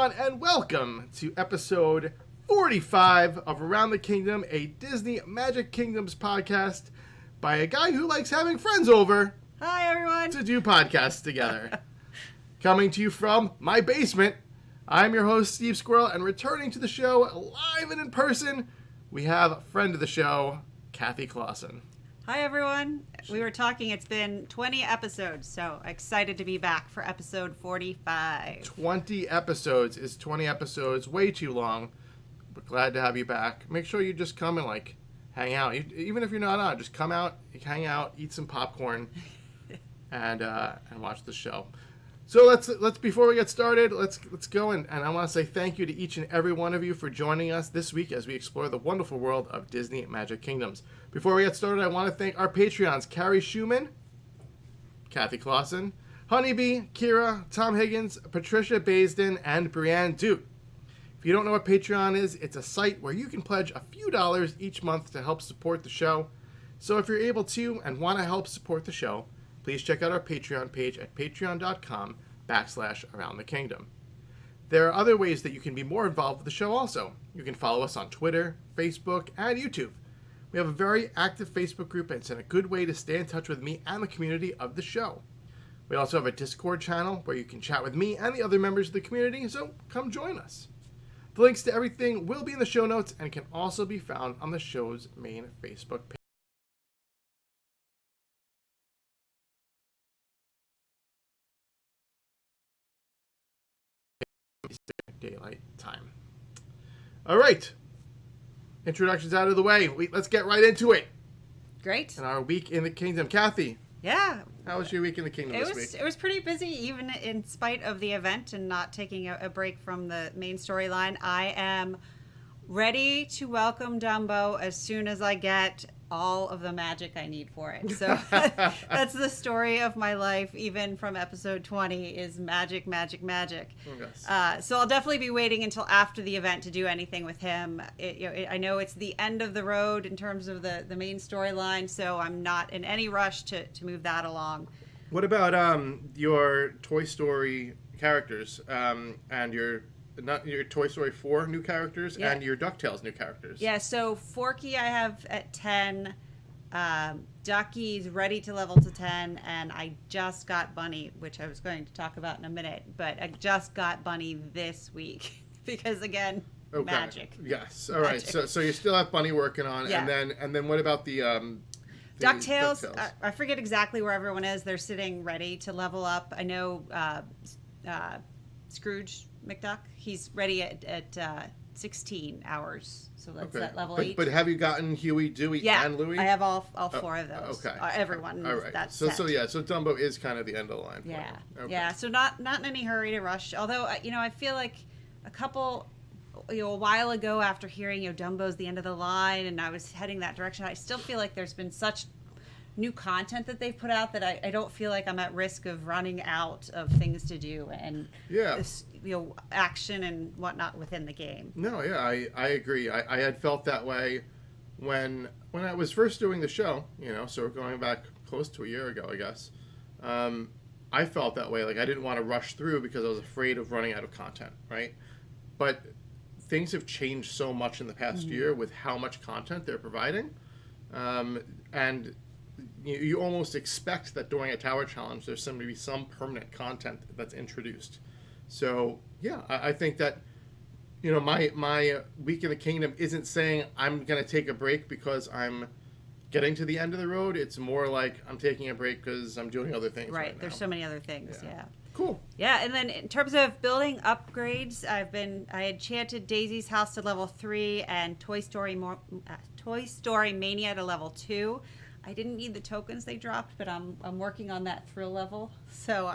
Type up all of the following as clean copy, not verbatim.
everyone, and welcome to episode 45 of Around the Kingdom, a Disney Magic Kingdoms podcast by a guy who likes having friends over. Hi, everyone. To do podcasts together. Coming to you from my basement, I'm your host, Steve Squirrel, and returning to the show live and in person, we have a friend of the show, Kathy Clausen. Hi, everyone. We were talking, it's been 20 episodes, so excited to be back for episode 45. 20 episodes is 20 episodes, way too long, but glad to have you back. Make sure you just come and, hang out. Even if you're not on, just come out, hang out, eat some popcorn, and watch the show. So let's before we get started, let's go and I want to say thank you to each and every one of you for joining us this week as we explore the wonderful world of Disney Magic Kingdoms. Before we get started, I want to thank our Patreons, Carrie Schumann, Kathy Clausen, Honeybee, Kira, Tom Higgins, Patricia Baisden, and Brianne Duke. If you don't know what Patreon is, it's a site where you can pledge a few dollars each month to help support the show. So if you're able to and want to help support the show, please check out our Patreon page at patreon.com/AroundTheKingdom. There are other ways that you can be more involved with the show also. You can follow us on Twitter, Facebook, and YouTube. We have a very active Facebook group, and it's a good way to stay in touch with me and the community of the show. We also have a Discord channel where you can chat with me and the other members of the community, so come join us. The links to everything will be in the show notes and can also be found on the show's main Facebook page. Daylight time. All right. Introductions out of the way. Let's get right into it. Great. And our week in the kingdom. Kathy. Yeah. How was your week in the kingdom this week? It was pretty busy, even in spite of the event and not taking a break from the main storyline. I am ready to welcome Dumbo as soon as I get all of the magic I need for it. So that's the story of my life, even from episode 20, is magic, magic, magic. Yes. So I'll definitely be waiting until after the event to do anything with him. I know it's the end of the road in terms of the main storyline, so I'm not in any rush to move that along. What about your Toy Story characters and your Toy Story 4 new characters and your DuckTales new characters? Yeah, so Forky I have at 10, Ducky's ready to level to 10, and I just got Bunny, which I was going to talk about in a minute, but I just got Bunny this week because, again, magic. Yes, all right. So you still have Bunny working on, yeah. and then what about the DuckTales? I forget exactly where everyone is. They're sitting ready to level up. I know Scrooge McDuck, he's ready at 16 hours, so that's at level 8. But have you gotten Huey, Dewey, and Louie? I have all 4 of those. Okay. Everyone. All right. That's so Dumbo is kind of the end of the line. Yeah. Okay. Yeah. So not in any hurry to rush. Although I feel like a while ago after hearing Dumbo's the end of the line, and I was heading that direction, I still feel like there's been such new content that they've put out that I don't feel like I'm at risk of running out of things to do and action and whatnot within the game. No, yeah, I agree. I had felt that way when I was first doing the show, so we're going back close to a year ago, I guess. I felt that way. Like I didn't want to rush through because I was afraid of running out of content, right? But things have changed so much in the past year with how much content they're providing. And you almost expect that during a tower challenge there's going to be some permanent content that's introduced. So yeah, I think that my week in the kingdom isn't saying I'm going to take a break because I'm getting to the end of the road. It's more like I'm taking a break because I'm doing other things. Right. There's so many other things. Yeah. Cool. Yeah, and then in terms of building upgrades, I had chanted Daisy's house to level 3 and Toy Story Mania to level 2. I didn't need the tokens they dropped, but I'm working on that thrill level. So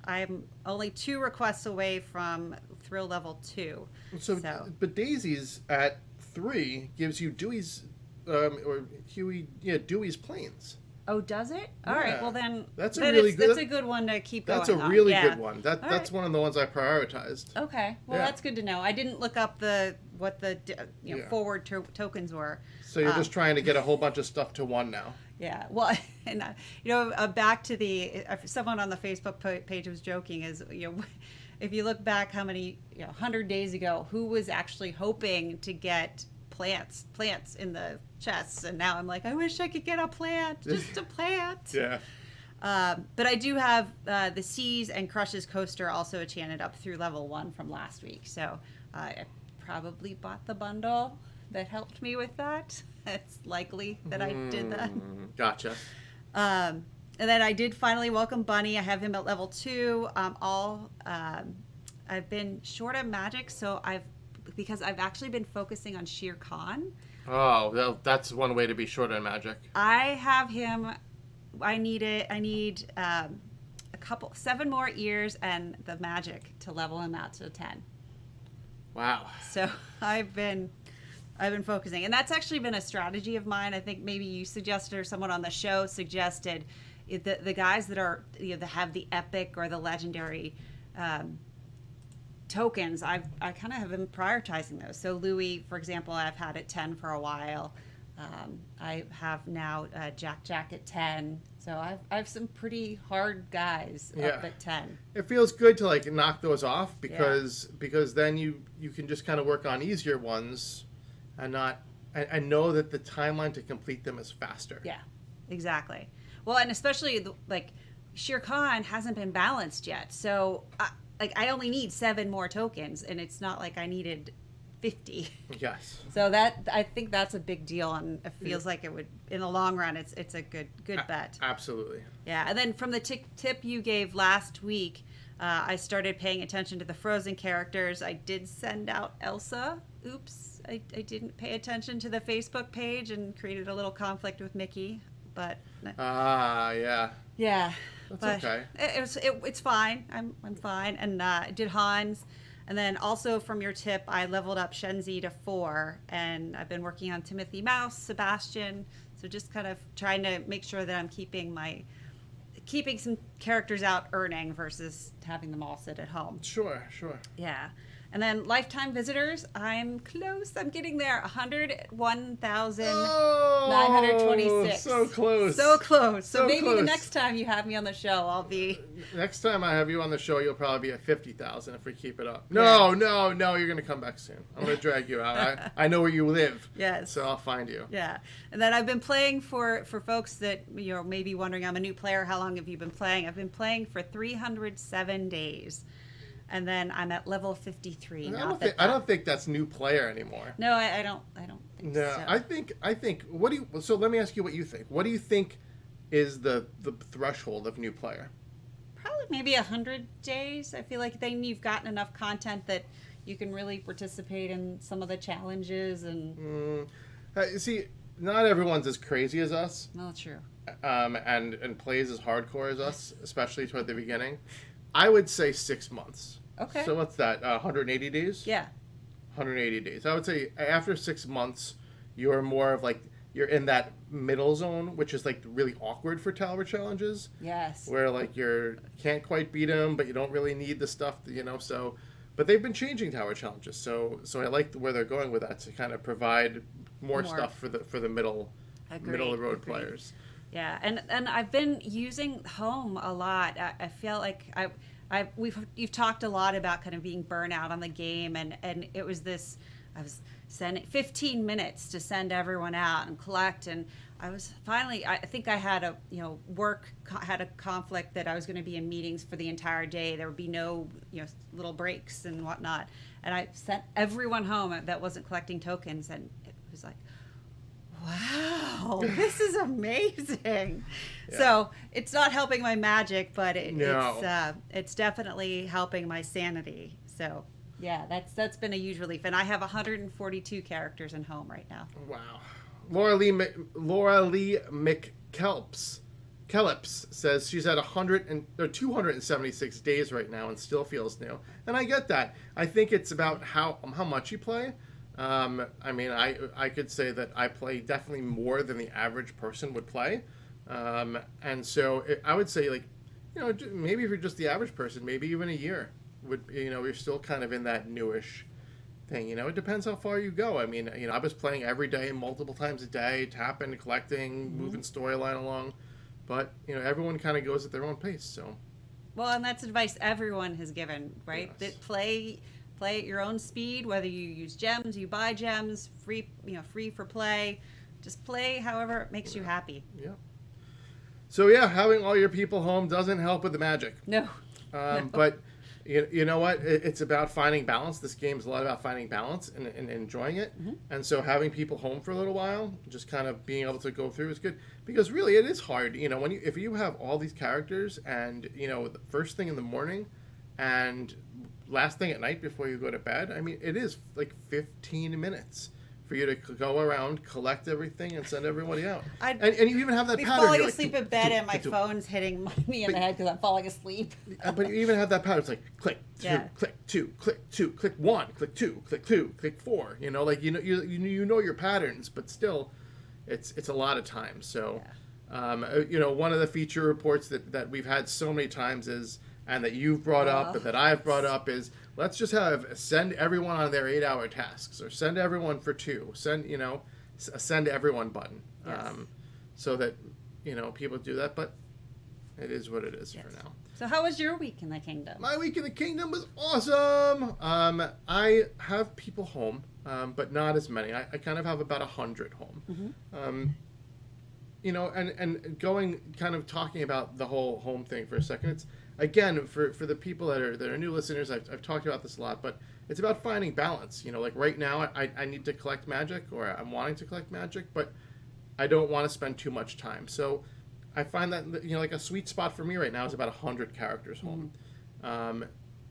I'm only 2 requests away from thrill level 2. But Daisy's at 3 gives you Dewey's Dewey's planes. Oh, does it? All right. Well, then that's a good one to keep going. That's a really good one. That's one of the ones I prioritized. Okay. Well, that's good to know. I didn't look up what the forward tokens were. So you're just trying to get a whole bunch of stuff to one now. Yeah. Well, and back to someone on the Facebook page was joking if you look back how many 100 days ago, who was actually hoping to get plants in the chests, and now I'm like, I wish I could get a plant, just a plant. Yeah. But I do have the Seas and Crushes coaster also enchanted up through level 1 from last week, so I probably bought the bundle that helped me with that. It's likely that I did that. Gotcha. And then I did finally welcome Bunny. I have him at level 2. I've been short of magic, so because I've actually been focusing on Shere Khan. Oh, well, that's one way to be short on magic. I have him. I need 7 more ears and the magic to level him out to 10. Wow. So I've been focusing, and that's actually been a strategy of mine. I think maybe you suggested, or someone on the show suggested, the guys that are that have the epic or the legendary tokens. I kind of have been prioritizing those. So Louis, for example, I've had at 10 for a while. I have now Jack at 10. So I have some pretty hard guys up at 10. It feels good to like knock those off because then you can just kind of work on easier ones and know that the timeline to complete them is faster. Yeah, exactly. Well, and especially like Shere Khan hasn't been balanced yet. So I only need 7 more tokens, and it's not like I needed 50. Yes. So I think that's a big deal, and it feels like it would, in the long run, it's a good bet. Absolutely. Yeah, and then from the tip you gave last week, I started paying attention to the Frozen characters. I did send out Elsa. Oops, I didn't pay attention to the Facebook page and created a little conflict with Mickey, but. Yeah. Yeah. That's okay. It's fine. I'm fine, and I did Hans. And then also from your tip, I leveled up Shenzi to 4, and I've been working on Timothy Mouse, Sebastian. So just kind of trying to make sure that I'm keeping some characters out earning versus having them all sit at home. Sure. Yeah. And then lifetime visitors, I'm close. I'm getting there. 101,926. So close. So close. So maybe close. the next time you have me on the show, I'll be. Next time I have you on the show, you'll probably be at 50,000 if we keep it up. No, you're going to come back soon. I'm going to drag you out. I know where you live. Yes. So I'll find you. Yeah. And then I've been playing for folks that may be wondering, I'm a new player. How long have you been playing? I've been playing for 307 days. And then I'm at level 53. I don't think that's new player anymore. No, I don't think so. No, I think. So let me ask you what you think. What do you think is the threshold of new player? Probably maybe 100 days. I feel like then you've gotten enough content that you can really participate in some of the challenges and. See, not everyone's as crazy as us. No, true. And plays as hardcore as us, especially toward the beginning. I would say 6 months. Okay. So what's that? 180 days? Yeah. 180 days. I would say after 6 months, you're more of like, you're in that middle zone, which is like really awkward for tower challenges. Yes. Where like can't quite beat them, but you don't really need the stuff, so. But they've been changing tower challenges, so I like where they're going with that to kind of provide more stuff for the middle of the road players. Yeah, and I've been using home a lot. I feel like you've talked a lot about kind of being burnout on the game, and it was this. I was sending 15 minutes to send everyone out and collect, and I was finally. I think I had work had a conflict that I was going to be in meetings for the entire day. There would be no little breaks and whatnot, and I sent everyone home that wasn't collecting tokens, and it was like. Wow, this is amazing. Yeah. So it's not helping my magic, but it's definitely helping my sanity. So yeah, that's been a huge relief. And I have 142 characters in home right now. Wow. Laura Lee McKelps says she's at 276 days right now and still feels new. And I get that. I think it's about how much you play. I could say that I play definitely more than the average person would play. And so I would say maybe if you're just the average person, maybe even a year would, you're still kind of in that newish thing. It depends how far you go. I was playing every day, multiple times a day, tapping, collecting, moving storyline along, but everyone kind of goes at their own pace. So Well, and that's advice everyone has given, right? Yes. That play at your own speed, whether you use gems, you buy gems, free for play. Just play however it makes you happy. Yeah. So yeah, having all your people home doesn't help with the magic. No. But you know what? It's about finding balance. This game's a lot about finding balance and enjoying it. Mm-hmm. And so having people home for a little while, just kind of being able to go through is good. Because really, it is hard. You know, if you have all these characters and, you know, the first thing in the morning and last thing at night before you go to bed, I mean, it is like 15 minutes for you to go around, collect everything, and send everybody out. And you even have that be pattern. falling asleep in bed and my phone's hitting me in the head because I'm falling asleep. But you even have that pattern. It's like click, click two, click one, click two, click four. You know, like you know your patterns, but still, it's a lot of time. So, you know, one of the feature reports that we've had so many times is, and that you've brought up, and that I've brought up is, let's just send everyone on their 8-hour tasks, or send everyone for 2. Send a send everyone button, Yes. so that you know people do that. But it is what it is for now. So how was your week in the kingdom? My week in the kingdom was awesome. I have people home, but not as many. I kind of have about 100 home. Mm-hmm. You know, and talking about the whole home thing for a second. It's again for the people that are new listeners. I've talked about this a lot, but it's about finding balance. You know, like right now, I need to collect magic, or I'm wanting to collect magic, but I don't want to spend too much time. So I find that, you know, like a sweet spot for me right now is about 100 characters home. Mm-hmm.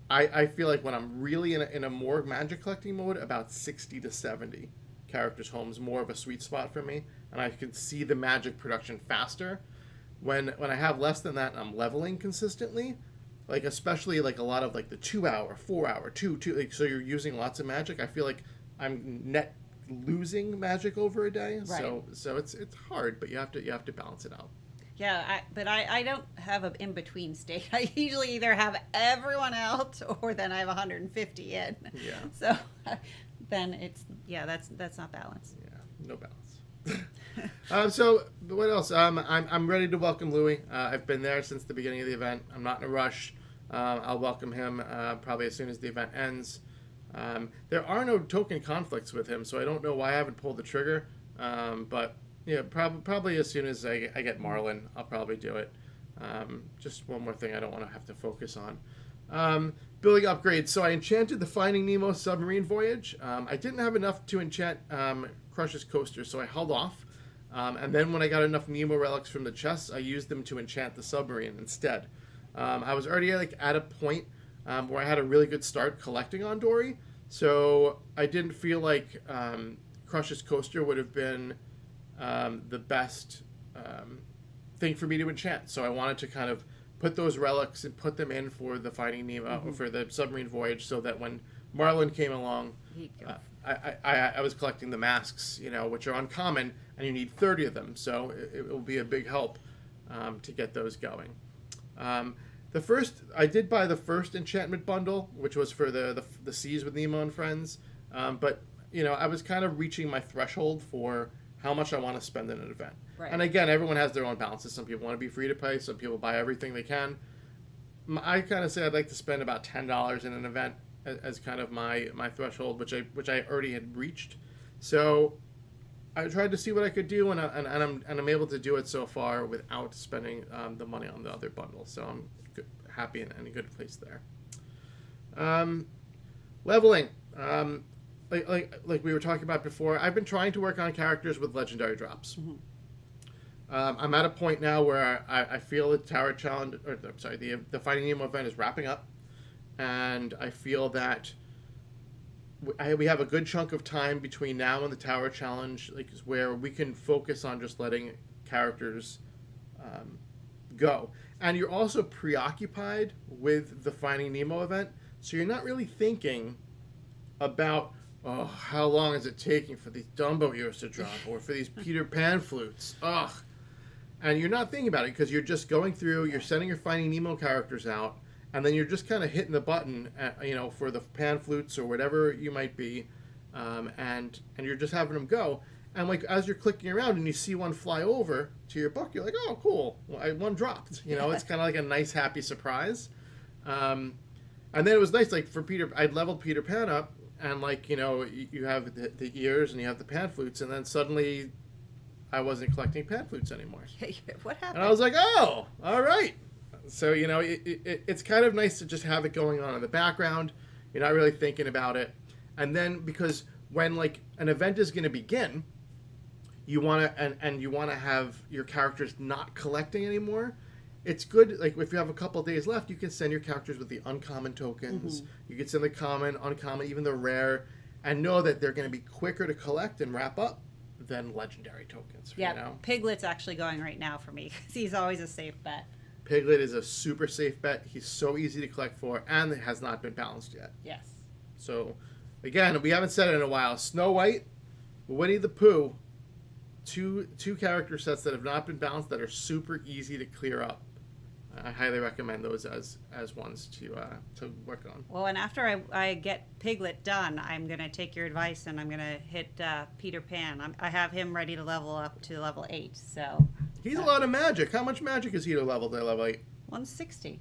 I feel like when I'm really in a more magic collecting mode, about 60 to 70 characters home is more of a sweet spot for me, and I can see the magic production faster. When I have less than that and I'm leveling consistently, like especially like a lot of like the 2-hour, 4-hour, two, like, so you're using lots of magic, I feel like I'm net losing magic over a day. Right. So it's hard, but you have to balance it out. Yeah, but I don't have an in-between state. I usually either have everyone out or then I have 150 in. Yeah. So then that's not balanced. Yeah, no balance. So what else? I'm ready to welcome Louis. I've been there since the beginning of the event. I'm not in a rush. I'll welcome him probably as soon as the event ends. There are no token conflicts with him, so I don't know why I haven't pulled the trigger. But yeah, probably as soon as I get Marlin, I'll probably do it. Just one more thing I don't want to have to focus on. Building upgrades. So I enchanted the Finding Nemo Submarine Voyage. I didn't have enough to enchant Crush's Coaster, so I held off. And then when I got enough Nemo relics from the chests, I used them to enchant the Submarine instead. I was already at a point where I had a really good start collecting on Dori, so I didn't feel like Crush's Coaster would have been the best thing for me to enchant. So I wanted to kind of put those relics and put them in for the Finding Nemo, for the Submarine Voyage, so that when Marlin came along, I was collecting the masks, you know, which are uncommon, and you need 30 of them, so it will be a big help to get those going. I did buy the first enchantment bundle, which was for the Seas with Nemo and Friends, but you know, I was kind of reaching my threshold for how much I want to spend in an event. Right. And again, everyone has their own balances. Some people want to be free to play. Some people buy everything they can. I kind of say I'd like to spend about $10 in an event as kind of my threshold, which I already had reached. So I tried to see what I could do, and I'm able to do it so far without spending the money on the other bundles. So I'm happy and in a good place there. Leveling. Like we were talking about before, I've been trying to work on characters with legendary drops. Mm-hmm. I'm at a point now where I feel the Tower Challenge, the Finding Nemo event is wrapping up, and I feel that we have a good chunk of time between now and the Tower Challenge, where we can focus on just letting characters go. And you're also preoccupied with the Finding Nemo event, so you're not really thinking about, oh, how long is it taking for these Dumbo ears to drop, or for these Peter Pan flutes? Ugh. And you're not thinking about it because you're just going through, you're sending your Finding Nemo characters out, and then you're just kind of hitting the button, for the pan flutes or whatever you might be, and you're just having them go. And like as you're clicking around and you see one fly over to your book, you're like, oh, cool. Well, one dropped. You know, it's kind of like a nice, happy surprise. And then it was nice, like for Peter, I'd leveled Peter Pan up, and like, you know, you have the ears and you have the pan flutes, and then suddenly I wasn't collecting pan flutes anymore. What happened? And I was like, oh, all right. So, you know, it's kind of nice to just have it going on in the background. You're not really thinking about it. And then because when like an event is going to begin, you want to and you want to have your characters not collecting anymore. It's good, like if you have a couple of days left, you can send your characters with the uncommon tokens. You can send the common, uncommon, even the rare, and know that they're going to be quicker to collect and wrap up than legendary tokens. Yeah, you know? Piglet's actually going right now for me because he's always a safe bet. Piglet is a super safe bet. He's so easy to collect for, and it has not been balanced yet. Yes. So, again, we haven't said it in a while. Snow White, Winnie the Pooh, two character sets that have not been balanced that are super easy to clear up. I highly recommend those as ones to work on. Well, and after I get Piglet done, I'm going to take your advice and I'm going to hit Peter Pan. I have him ready to level up to level 8. So He's a lot of magic. How much magic is he to level 8? 160.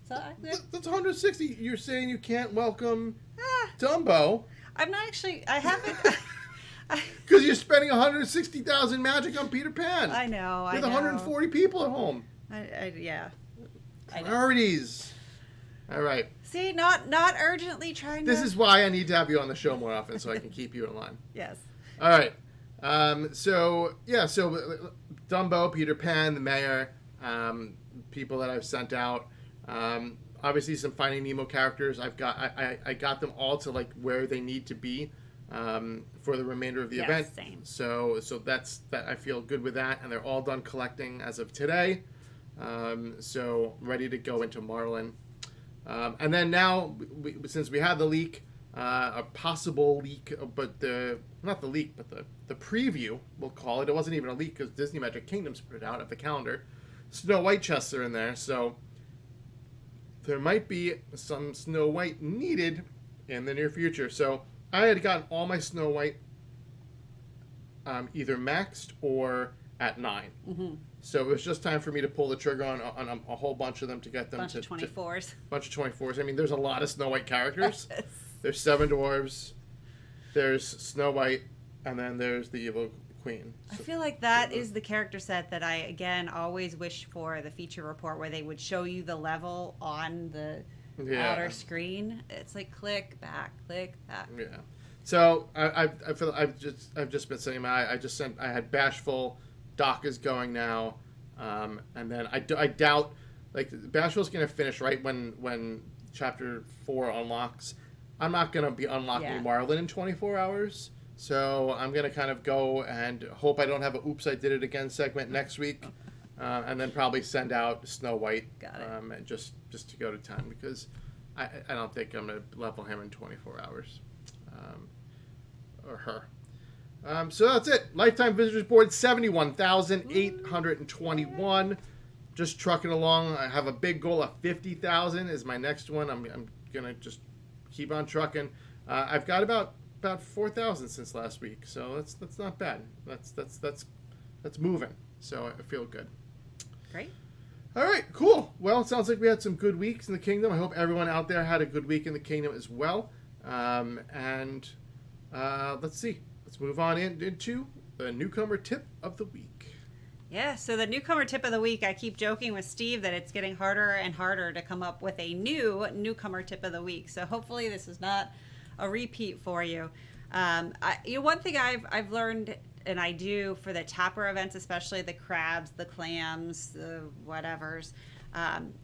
So That's 160. You're saying you can't welcome Dumbo I'm not actually. I haven't. because you're spending 160,000 magic on Peter Pan. I know. With I know. 140 people at home. Yeah. Priorities. All right. See, not urgently trying to. This is why I need to have you on the show more often so I can keep you in line. Yes. All right. So Dumbo, Peter Pan, the mayor, people that I've sent out. Obviously, some Finding Nemo characters. I got them all to like where they need to be for the remainder of the event. Same. So that's that. I feel good with that, and they're all done collecting as of today. So ready to go into Marlin. And then now, since we had the leak, a possible leak, but not the leak, but the preview, we'll call it. It wasn't even a leak because Disney Magic Kingdoms put it out of the calendar. Snow White chests are in there, so there might be some Snow White needed in the near future. So I had gotten all my Snow White either maxed or at 9. Mm-hmm. So it was just time for me to pull the trigger on a whole bunch of them to get them bunch of 24s. Bunch of 24s. I mean, there's a lot of Snow White characters. There's 7 dwarves. There's Snow White, and then there's the Evil Queen. I feel like that is the character set that I, again, always wish for the feature report where they would show you the level on the outer screen. It's like click back. Yeah. So I feel I've just been saying I had Bashful. Doc is going now, and then I doubt like Bashful's gonna finish right when chapter 4 unlocks. I'm not gonna be unlocking Marlin in 24 hours, so I'm gonna kind of go and hope I don't have a "Oops, I did it again" segment next week, and then probably send out Snow White. Got it. And just to go to 10 because I don't think I'm gonna level him in 24 hours, or her. So that's it. Lifetime visitors board 71,821. Just trucking along. I have a big goal of 50,000 is my next one. I'm gonna just keep on trucking. I've got about 4,000 since last week, so that's not bad. That's moving. So I feel good. Great. All right, cool. Well, it sounds like we had some good weeks in the kingdom. I hope everyone out there had a good week in the kingdom as well. Let's see. Let's move on into the newcomer tip of the week. Yeah, so the newcomer tip of the week, I keep joking with Steve that it's getting harder and harder to come up with a newcomer tip of the week. So hopefully this is not a repeat for you. One thing I've learned, and I do for the tapper events, especially the crabs, the clams, the whatevers.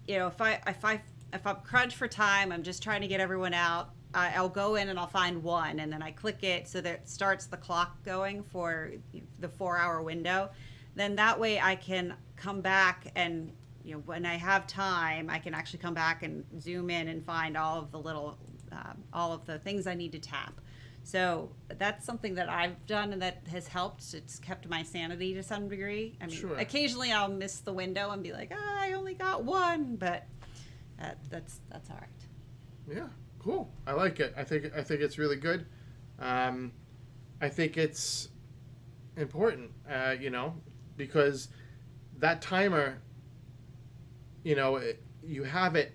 If I'm crunched for time, I'm just trying to get everyone out. I'll go in and I'll find one, and then I click it so that it starts the clock going for the 4-hour window. Then that way I can come back and, when I have time, I can actually come back and zoom in and find all of the things I need to tap. So that's something that I've done and that has helped. It's kept my sanity to some degree. I mean, sure. Occasionally I'll miss the window and be like, I only got one, but that's all right. Yeah. Cool. I like it. I think it's really good. I think it's important, because that timer, you have it,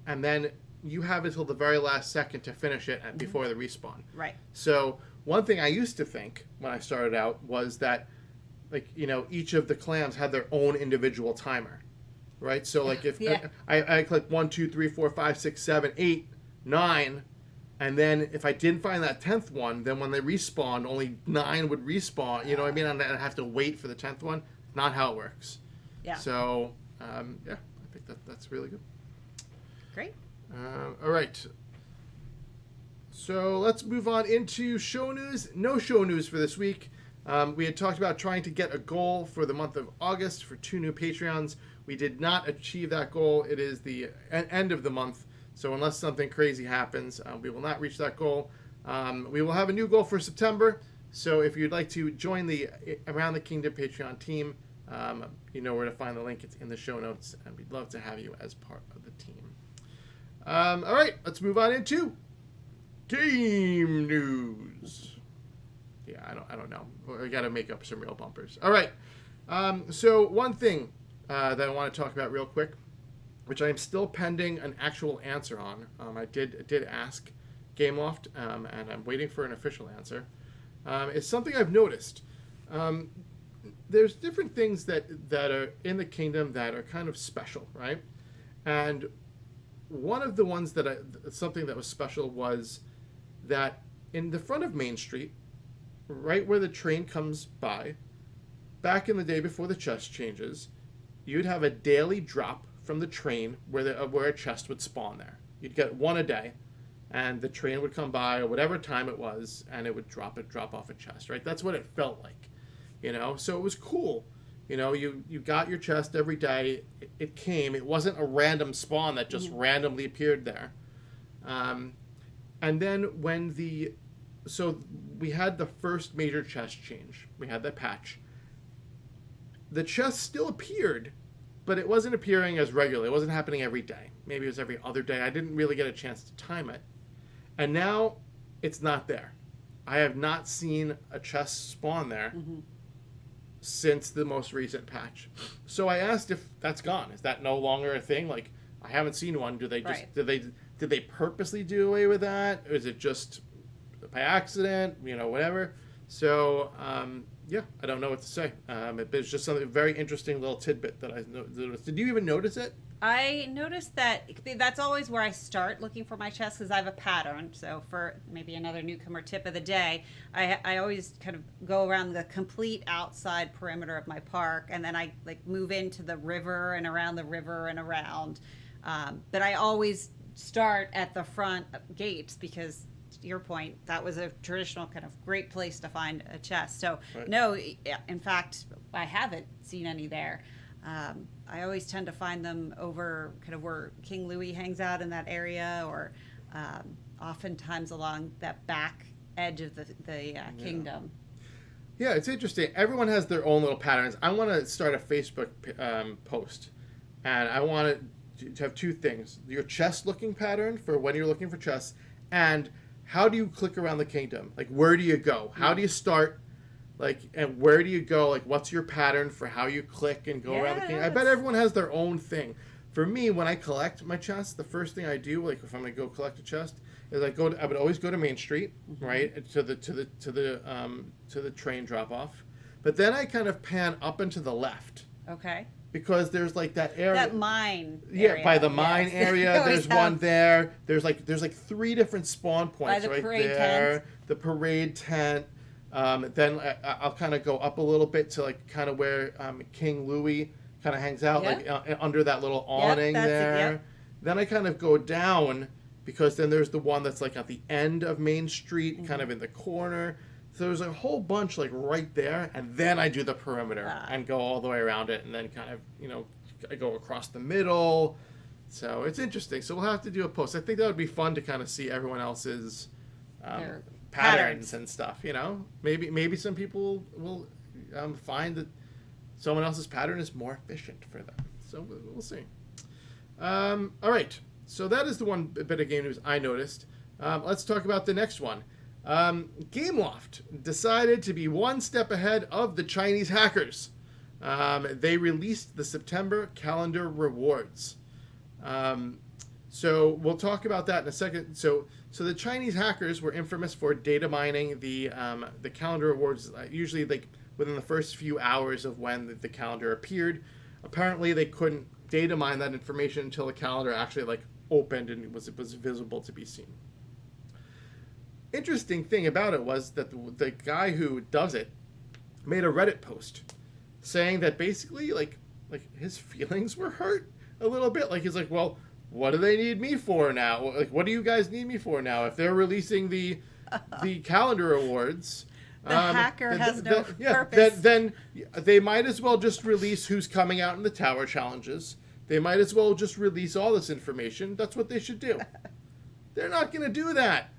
and then you have until the very last second to finish it before the respawn. Right. So one thing I used to think when I started out was that, each of the clams had their own individual timer, right? So if I click 1, 2, 3, 4, 5, 6, 7, 8, 9, and then if I didn't find that 10th one, then when they respawned, only 9 would respawn. You know what I mean? And I'd have to wait for the 10th one. Not how it works. Yeah. So I think that's really good. Great. All right. So let's move on into show news. No show news for this week. We had talked about trying to get a goal for the month of August for 2 new Patreons. We did not achieve that goal. It is the end of the month. So unless something crazy happens, we will not reach that goal. We will have a new goal for September. So if you'd like to join the Around the Kingdom Patreon team, you know where to find the link. It's in the show notes, and we'd love to have you as part of the team. All right, let's move on into game news. Yeah, I don't know. We got to make up some real bumpers. All right. So one thing that I want to talk about real quick, which I am still pending an actual answer on. I did ask Gameloft, and I'm waiting for an official answer. It's something I've noticed. There's different things that are in the kingdom that are kind of special, right? And one of the ones something that was special was that in the front of Main Street, right where the train comes by, back in the day before the chest changes, you'd have a daily drop from the train where a chest would spawn there. You'd get one a day, and the train would come by or whatever time it was, and it would drop off a chest, right? That's what it felt like, So it was cool. You got your chest every day. It came. It wasn't a random spawn that just randomly appeared there. And then so we had the first major chest change. We had that patch. The chest still appeared, but it wasn't appearing as regularly. It wasn't happening every day. Maybe it was every other day. I didn't really get a chance to time it. And now it's not there. I have not seen a chest spawn there since the most recent patch. So I asked if that's gone. Is that no longer a thing? Like, I haven't seen one. Do they just did they purposely do away with that? Or is it just by accident? Whatever. So I don't know what to say. It's just something very interesting little tidbit that I noticed. Did you even notice it? I noticed that's always where I start looking for my chest because I have a pattern. So for maybe another newcomer tip of the day, I always kind of go around the complete outside perimeter of my park, and then I move into the river and around the river and around. But I always start at the front gates because, to your point, that was a traditional kind of great place to find a chest. So no, in fact, I haven't seen any there. I always tend to find them over kind of where King Louis hangs out in that area, or oftentimes along that back edge of the kingdom. Yeah, it's interesting. Everyone has their own little patterns. I want to start a Facebook post, and I want to have two things: your chest looking pattern for when you're looking for chests, and how do you click around the kingdom? Like, where do you go? How do you start? And where do you go? What's your pattern for how you click and go around the kingdom? I bet everyone has their own thing. For me, when I collect my chests, the first thing I do, if I'm gonna go collect a chest, is I would always go to Main Street, right, to the train drop off, but then I kind of pan up and to the left. Okay. Because there's that area. That mine area. Yeah, by the mine area. There's one there. There's 3 different spawn points right there. Tent. The parade tent. Then I'll kind of go up a little bit to kind of where King Louis kind of hangs out, under that little awning there. Then I kind of go down because then there's the one that's at the end of Main Street, kind of in the corner. So there's a whole bunch right there, and then I do the perimeter and go all the way around it, and then kind of I go across the middle. So it's interesting. So we'll have to do a post. I think that would be fun to kind of see everyone else's patterns and stuff. Maybe some people will find that someone else's pattern is more efficient for them. So we'll see. All right. So that is the one bit of game news I noticed. Let's talk about the next one. Gameloft decided to be one step ahead of the Chinese hackers. They released the September calendar rewards. So we'll talk about that in a second. So the Chinese hackers were infamous for data mining the calendar rewards, usually like within the first few hours of when the calendar appeared. Apparently, they couldn't data mine that information until the calendar actually like opened and it was visible to be seen. Interesting thing about it was that the guy who does it made a Reddit post saying that basically like his feelings were hurt a little bit. Like he's like, well, what do they need me for now? Like, what do you guys need me for now? If they're releasing the calendar awards, the hacker has no purpose. Then they might as well just release who's coming out in the tower challenges. They might as well just release all this information. That's what they should do. They're not going to do that.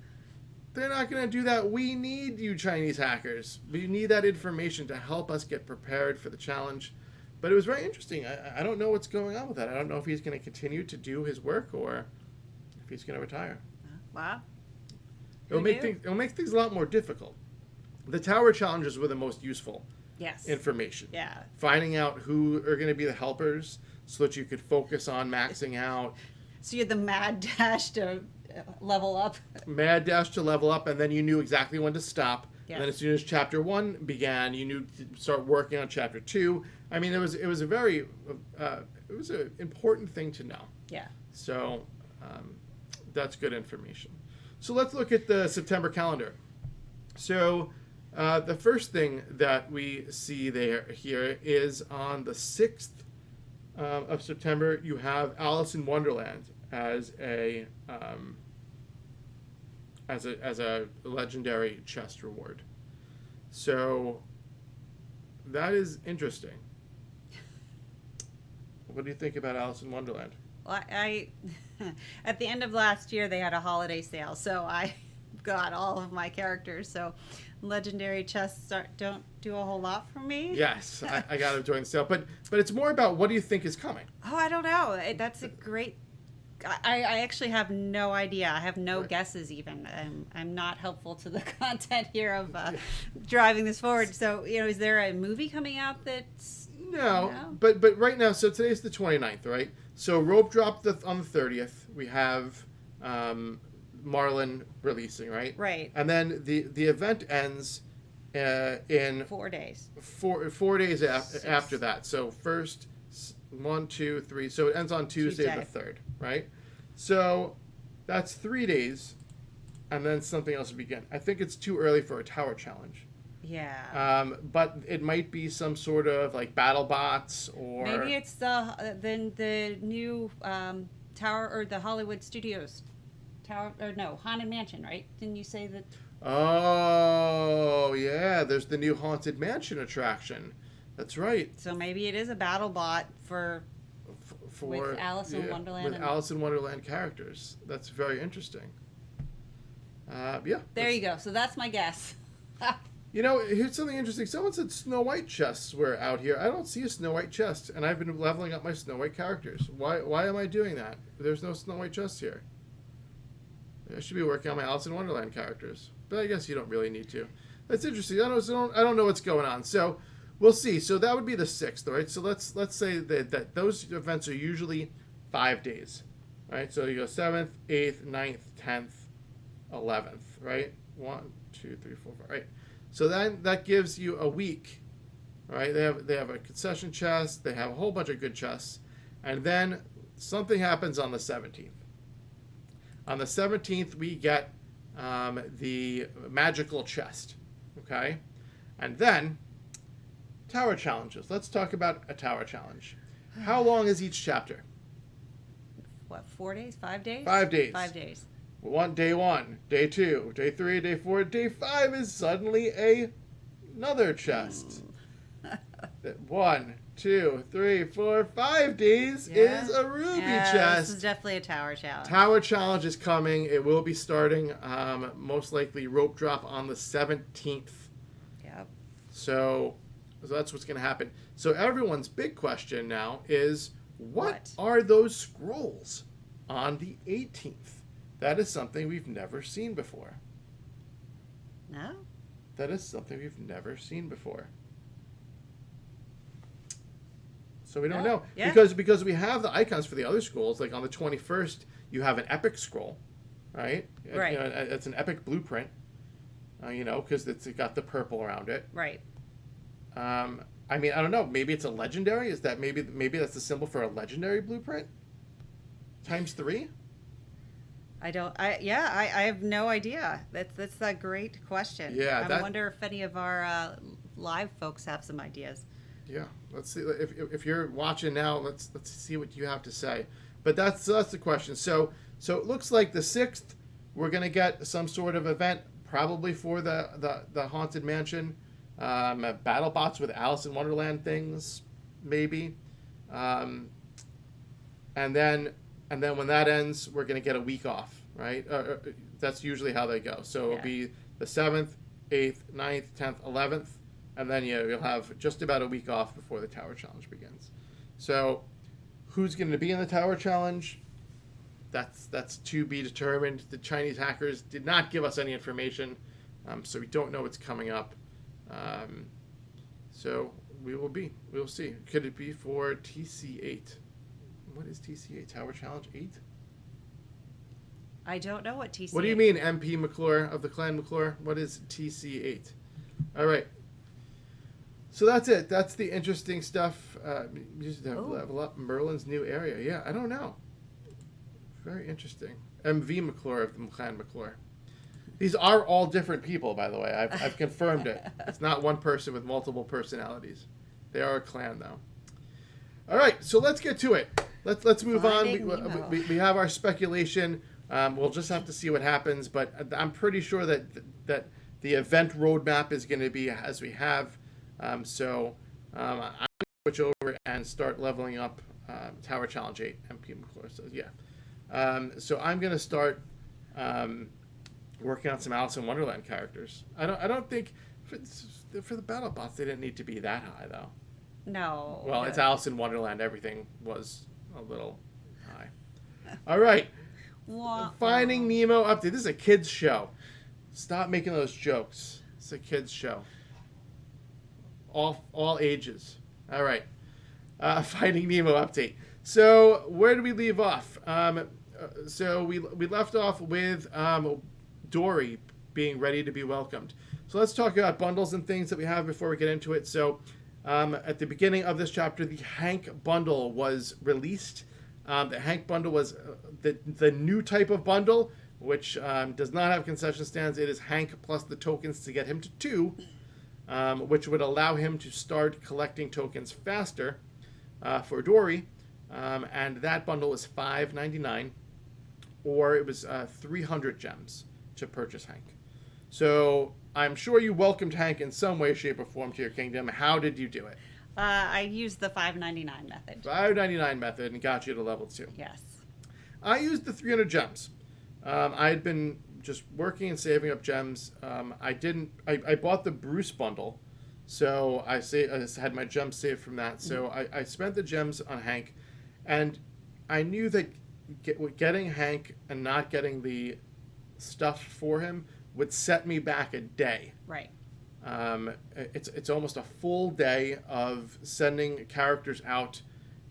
They're not going to do that. We need you Chinese hackers. We need that information to help us get prepared for the challenge. But it was very interesting. I don't know what's going on with that. I don't know if he's going to continue to do his work or if he's going to retire. Wow. It'll make things a lot more difficult. The tower challenges were the most useful information. Yeah. Finding out who are going to be the helpers so that you could focus on maxing out. So you had the mad dash to level up. Mad dash to level up, and then you knew exactly when to stop. Yes. And then as soon as chapter 1 began, you knew to start working on chapter 2. I mean, it was a very it was an important thing to know. Yeah. So that's good information. So let's look at the September calendar. So the first thing that we see here is on the 6th of September, you have Alice in Wonderland as a legendary chest reward. So that is interesting. What do you think about Alice in Wonderland? Well, I at the end of last year they had a holiday sale, so I got all of my characters. So legendary chests don't do a whole lot for me. Yes, I got to join the sale, but it's more about what do you think is coming? Oh, I don't know. That's a great. I actually have no idea. I have no guesses even. I'm not helpful to the content here of driving this forward. So, is there a movie coming out that's... No, but right now, so today's the 29th, right? So rope drop on the 30th. We have Marlin releasing, right? Right. And then the event ends in 4 days. 4 days after that. So first... 1, 2, 3. So it ends on Tuesday the 3rd, right? So that's 3 days, and then something else will begin. I think it's too early for a tower challenge. Yeah. But it might be some sort of like battle bots or maybe it's the new tower or the Hollywood Studios tower or no Haunted Mansion, right? Didn't you say that? Oh yeah, there's the new Haunted Mansion attraction. That's right. So maybe it is a battle bot with Alice in Wonderland. With Alice in Wonderland characters. That's very interesting. Yeah. There you go. So that's my guess. Here's something interesting. Someone said Snow White chests were out here. I don't see a Snow White chest, and I've been leveling up my Snow White characters. Why am I doing that? There's no Snow White chests here. I should be working on my Alice in Wonderland characters, but I guess you don't really need to. That's interesting. I don't know what's going on. So. We'll see. So that would be the 6th, right? So let's say that those events are usually 5 days, right? So you go 7th, 8th, 9th, 10th, 11th, right? 1, 2, 3, 4, 5, right? So then that gives you a week, right? They have a concession chest. They have a whole bunch of good chests, and then something happens on the 17th. On the 17th, we get the magical chest, okay, and then. Tower challenges. Let's talk about a tower challenge. How long is each chapter? What, 4 days? 5 days? 5 days. 5 days. Day 1, day 2, day 3, day 4, day 5 is suddenly another chest. 1, 2, 3, 4, 5 days is a ruby chest. This is definitely a tower challenge. Tower challenge is coming. It will be starting most likely rope drop on the 17th. Yep. So that's what's going to happen. So everyone's big question now is, what are those scrolls on the 18th? That is something we've never seen before. No? That is something we've never seen before. So we don't know. Yeah. Because we have the icons for the other schools. Like on the 21st, you have an epic scroll, right? Right. You know, it's an epic blueprint, you know, because it's got the purple around it. Right. I mean, I don't know. Maybe it's a legendary. Is that maybe that's the symbol for a legendary blueprint? Times 3? I have no idea. That's a great question. Yeah, I wonder if any of our live folks have some ideas. Yeah, let's see if you're watching now. Let's see what you have to say. But that's the question. So it looks like the 6th we're gonna get some sort of event, probably for the Haunted Mansion. Battle bots with Alice in Wonderland things, maybe, and then when that ends, we're gonna get a week off, right? That's usually how they go. So it'll be the 7th, 8th, 9th, 10th, 11th, and then you'll have just about a week off before the Tower Challenge begins. So who's going to be in the Tower Challenge? That's to be determined. The Chinese hackers did not give us any information, so we don't know what's coming up. So we will see. Could it be for TC8? What is TC8? Tower Challenge 8? I don't know what TC8. What do you mean, MP McClure of the Clan McClure? What is TC8? All right. So that's it. That's the interesting stuff. Just level up Merlin's new area. Yeah, I don't know. Very interesting. MV McClure of the Clan McClure. These are all different people, by the way. I've confirmed it. It's not one person with multiple personalities. They are a clan, though. All right, so let's get to it. Let's move Finding on. Nemo. We have our speculation. We'll just have to see what happens, but I'm pretty sure that the event roadmap is going to be as we have. So I'm going to switch over and start leveling up Tower Challenge 8. MP McClure says, yeah. So I'm going to start working on some Alice in Wonderland characters. I don't think for the battle bots they didn't need to be that high though. No. Well, it's Alice in Wonderland. Everything was a little high. All right. Finding Nemo update. This is a kids show. Stop making those jokes. It's a kids show. All ages. All right. Finding Nemo update. So where did we leave off? So we left off with Dori being ready to be welcomed. So let's talk about bundles and things that we have before we get into it. So at the beginning of this chapter, the Hank bundle was released. The Hank bundle was the new type of bundle, which does not have concession stands. It is Hank plus the tokens to get him to 2, which would allow him to start collecting tokens faster for Dori. And that bundle was $5.99, or it was 300 gems to purchase Hank. So I'm sure you welcomed Hank in some way, shape, or form to your kingdom. How did you do it? I used the $5.99 method. $5.99 method and got you to level 2. Yes. I used the 300 gems. I had been just working and saving up gems. I bought the Bruce bundle, so I had my gems saved from that. So I spent the gems on Hank, and I knew that getting Hank and not getting the stuff for him would set me back a day. Right. It's almost a full day of sending characters out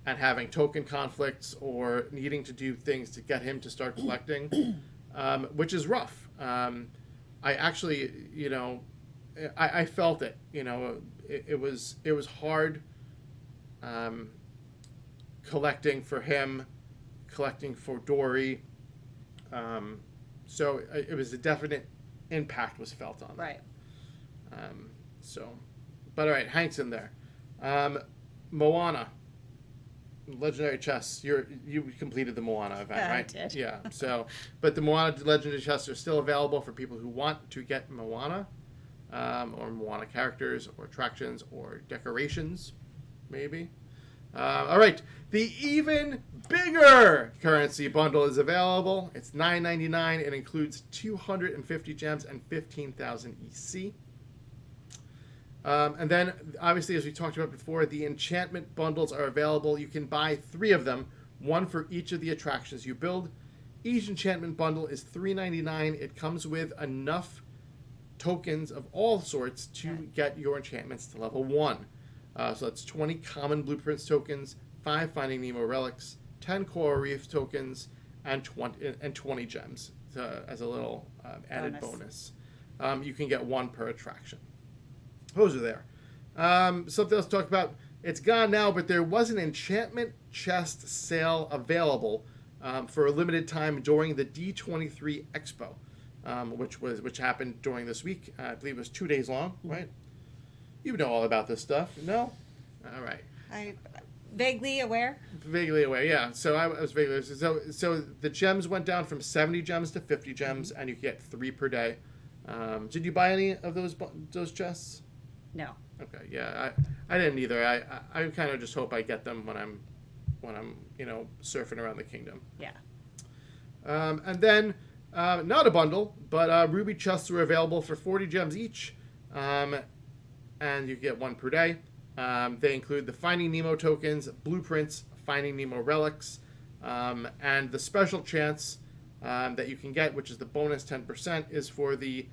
and having token conflicts or needing to do things to get him to start collecting, which is rough. I actually, I felt it. It was hard collecting for him, collecting for Dori. So it was a definite impact was felt on that. Right. But all right, Hank's in there. Moana, legendary chests. You completed the Moana event, right? I did. Yeah. So, but the Moana legendary chests are still available for people who want to get Moana, or Moana characters, or attractions, or decorations, maybe. All right, the even bigger currency bundle is available. It's $9.99. It includes 250 gems and 15,000 EC. And then, obviously, as we talked about before, the enchantment bundles are available. You can buy 3 of them, one for each of the attractions you build. Each enchantment bundle is $3.99. It comes with enough tokens of all sorts to get your enchantments to level 1. So that's 20 common blueprints tokens, 5 Finding Nemo relics, 10 coral reef tokens, and 20 gems as a little added bonus. You can get 1 per attraction. Those are there. Something else to talk about. It's gone now, but there was an enchantment chest sale available for a limited time during the D23 Expo, which happened during this week. I believe it was 2 days long, right? You know all about this stuff, no? All right. I vaguely aware. Vaguely aware, yeah. So I was vaguely so the gems went down from 70 gems to 50 gems, and you get 3 per day. Did you buy any of those chests? No. Okay, yeah, I didn't either. I kind of just hope I get them when I'm surfing around the kingdom. Yeah. And then not a bundle, but ruby chests were available for 40 gems each, and you get 1 per day. They include the Finding Nemo tokens, blueprints, Finding Nemo relics, and the special chance that you can get, which is the bonus 10%, is for the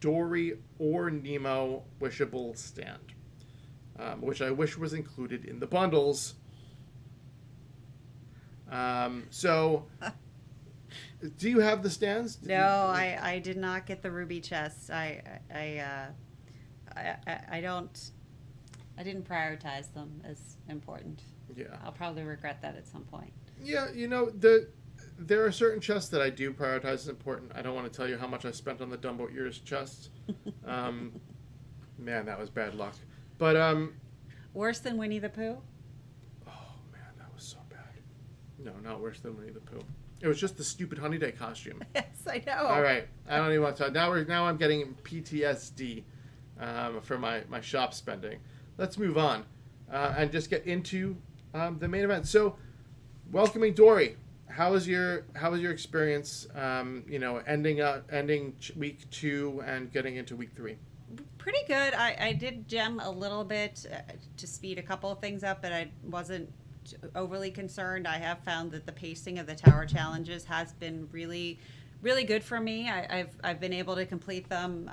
Dori or Nemo wishable stand, which I wish was included in the bundles. So, do you have the stands? No, I did not get the ruby chests. I didn't prioritize them as important. Yeah. I'll probably regret that at some point. Yeah, there are certain chests that I do prioritize as important. I don't want to tell you how much I spent on the Dumbo Ears chests. Man, that was bad luck. But worse than Winnie the Pooh? oh man, that was so bad. No, not worse than Winnie the Pooh. It was just the stupid Honey Day costume. Yes, I know. All right, I don't even want to talk. Now I'm getting PTSD for my shop spending. Let's move on and just get into the main event. So, welcoming Dori. How was your experience? Ending week 2 and getting into week 3. Pretty good. I did gem a little bit to speed a couple of things up, but I wasn't overly concerned. I have found that the pacing of the tower challenges has been really, really good for me. I've been able to complete them.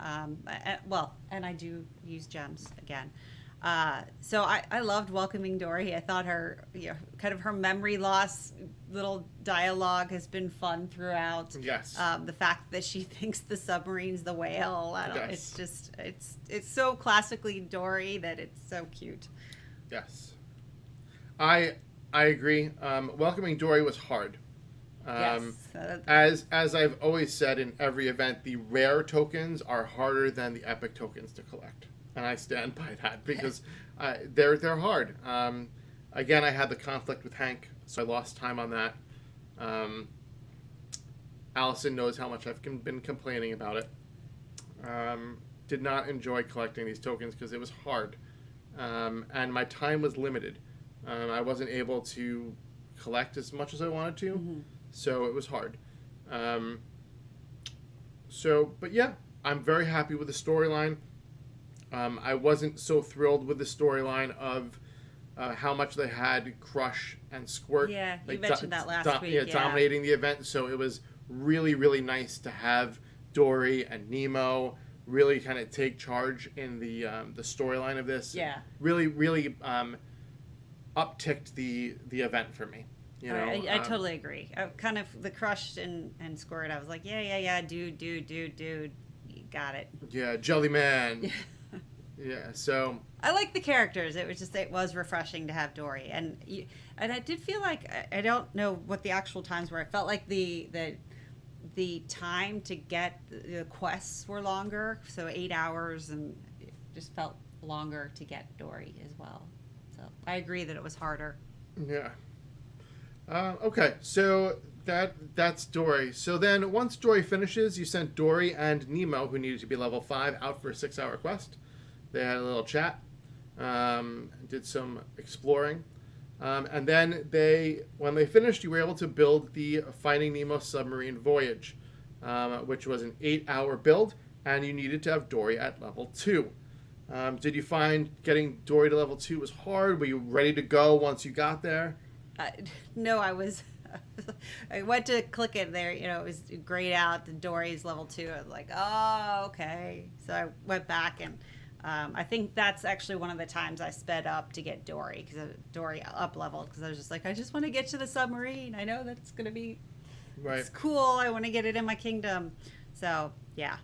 And I do use gems again. So I loved welcoming Dori. I thought her, kind of her memory loss little dialogue has been fun throughout. Yes. The fact that she thinks the submarine's the whale. Yes. It's just, it's so classically Dori that it's so cute. Yes. I agree. Welcoming Dori was hard. Yes. As I've always said in every event, the rare tokens are harder than the epic tokens to collect. And I stand by that because they're hard. Again, I had the conflict with Hank, so I lost time on that. Alison knows how much I've been complaining about it. Did not enjoy collecting these tokens because it was hard. And my time was limited. I wasn't able to collect as much as I wanted to, so it was hard. But yeah, I'm very happy with the storyline. I wasn't so thrilled with the storyline of how much they had Crush and Squirt. Yeah, you mentioned that last week. Yeah, dominating the event. So it was really, really nice to have Dori and Nemo really kind of take charge in the storyline of this. Yeah. Really, really upticked the event for me. I totally agree. Kind of the Crush and Squirt. I was like, yeah, dude, you got it. Yeah, Jelly Man. Yeah, so I like the characters. It was refreshing to have Dori, and I did feel like I don't know what the actual times were. I felt like the time to get the quests were longer, so 8 hours, and it just felt longer to get Dori as well. So I agree that it was harder. Yeah. Okay, so that's Dori. So then once Dori finishes, you sent Dori and Nemo, who needed to be level 5, out for a 6-hour quest. They had a little chat, did some exploring, and then when they finished, you were able to build the Finding Nemo submarine Voyage, which was an 8-hour build, and you needed to have Dori at level 2. Did you find getting Dori to level 2 was hard? Were you ready to go once you got there? No, I was I went to click it there, it was grayed out. The Dory's level 2. I was like, oh, okay. So I went back and I think that's actually one of the times I sped up to get Dori, because Dori up leveled, because I was just like, I just want to get to the submarine. I know that it's going to be it's cool. I want to get it in my kingdom. So, yeah.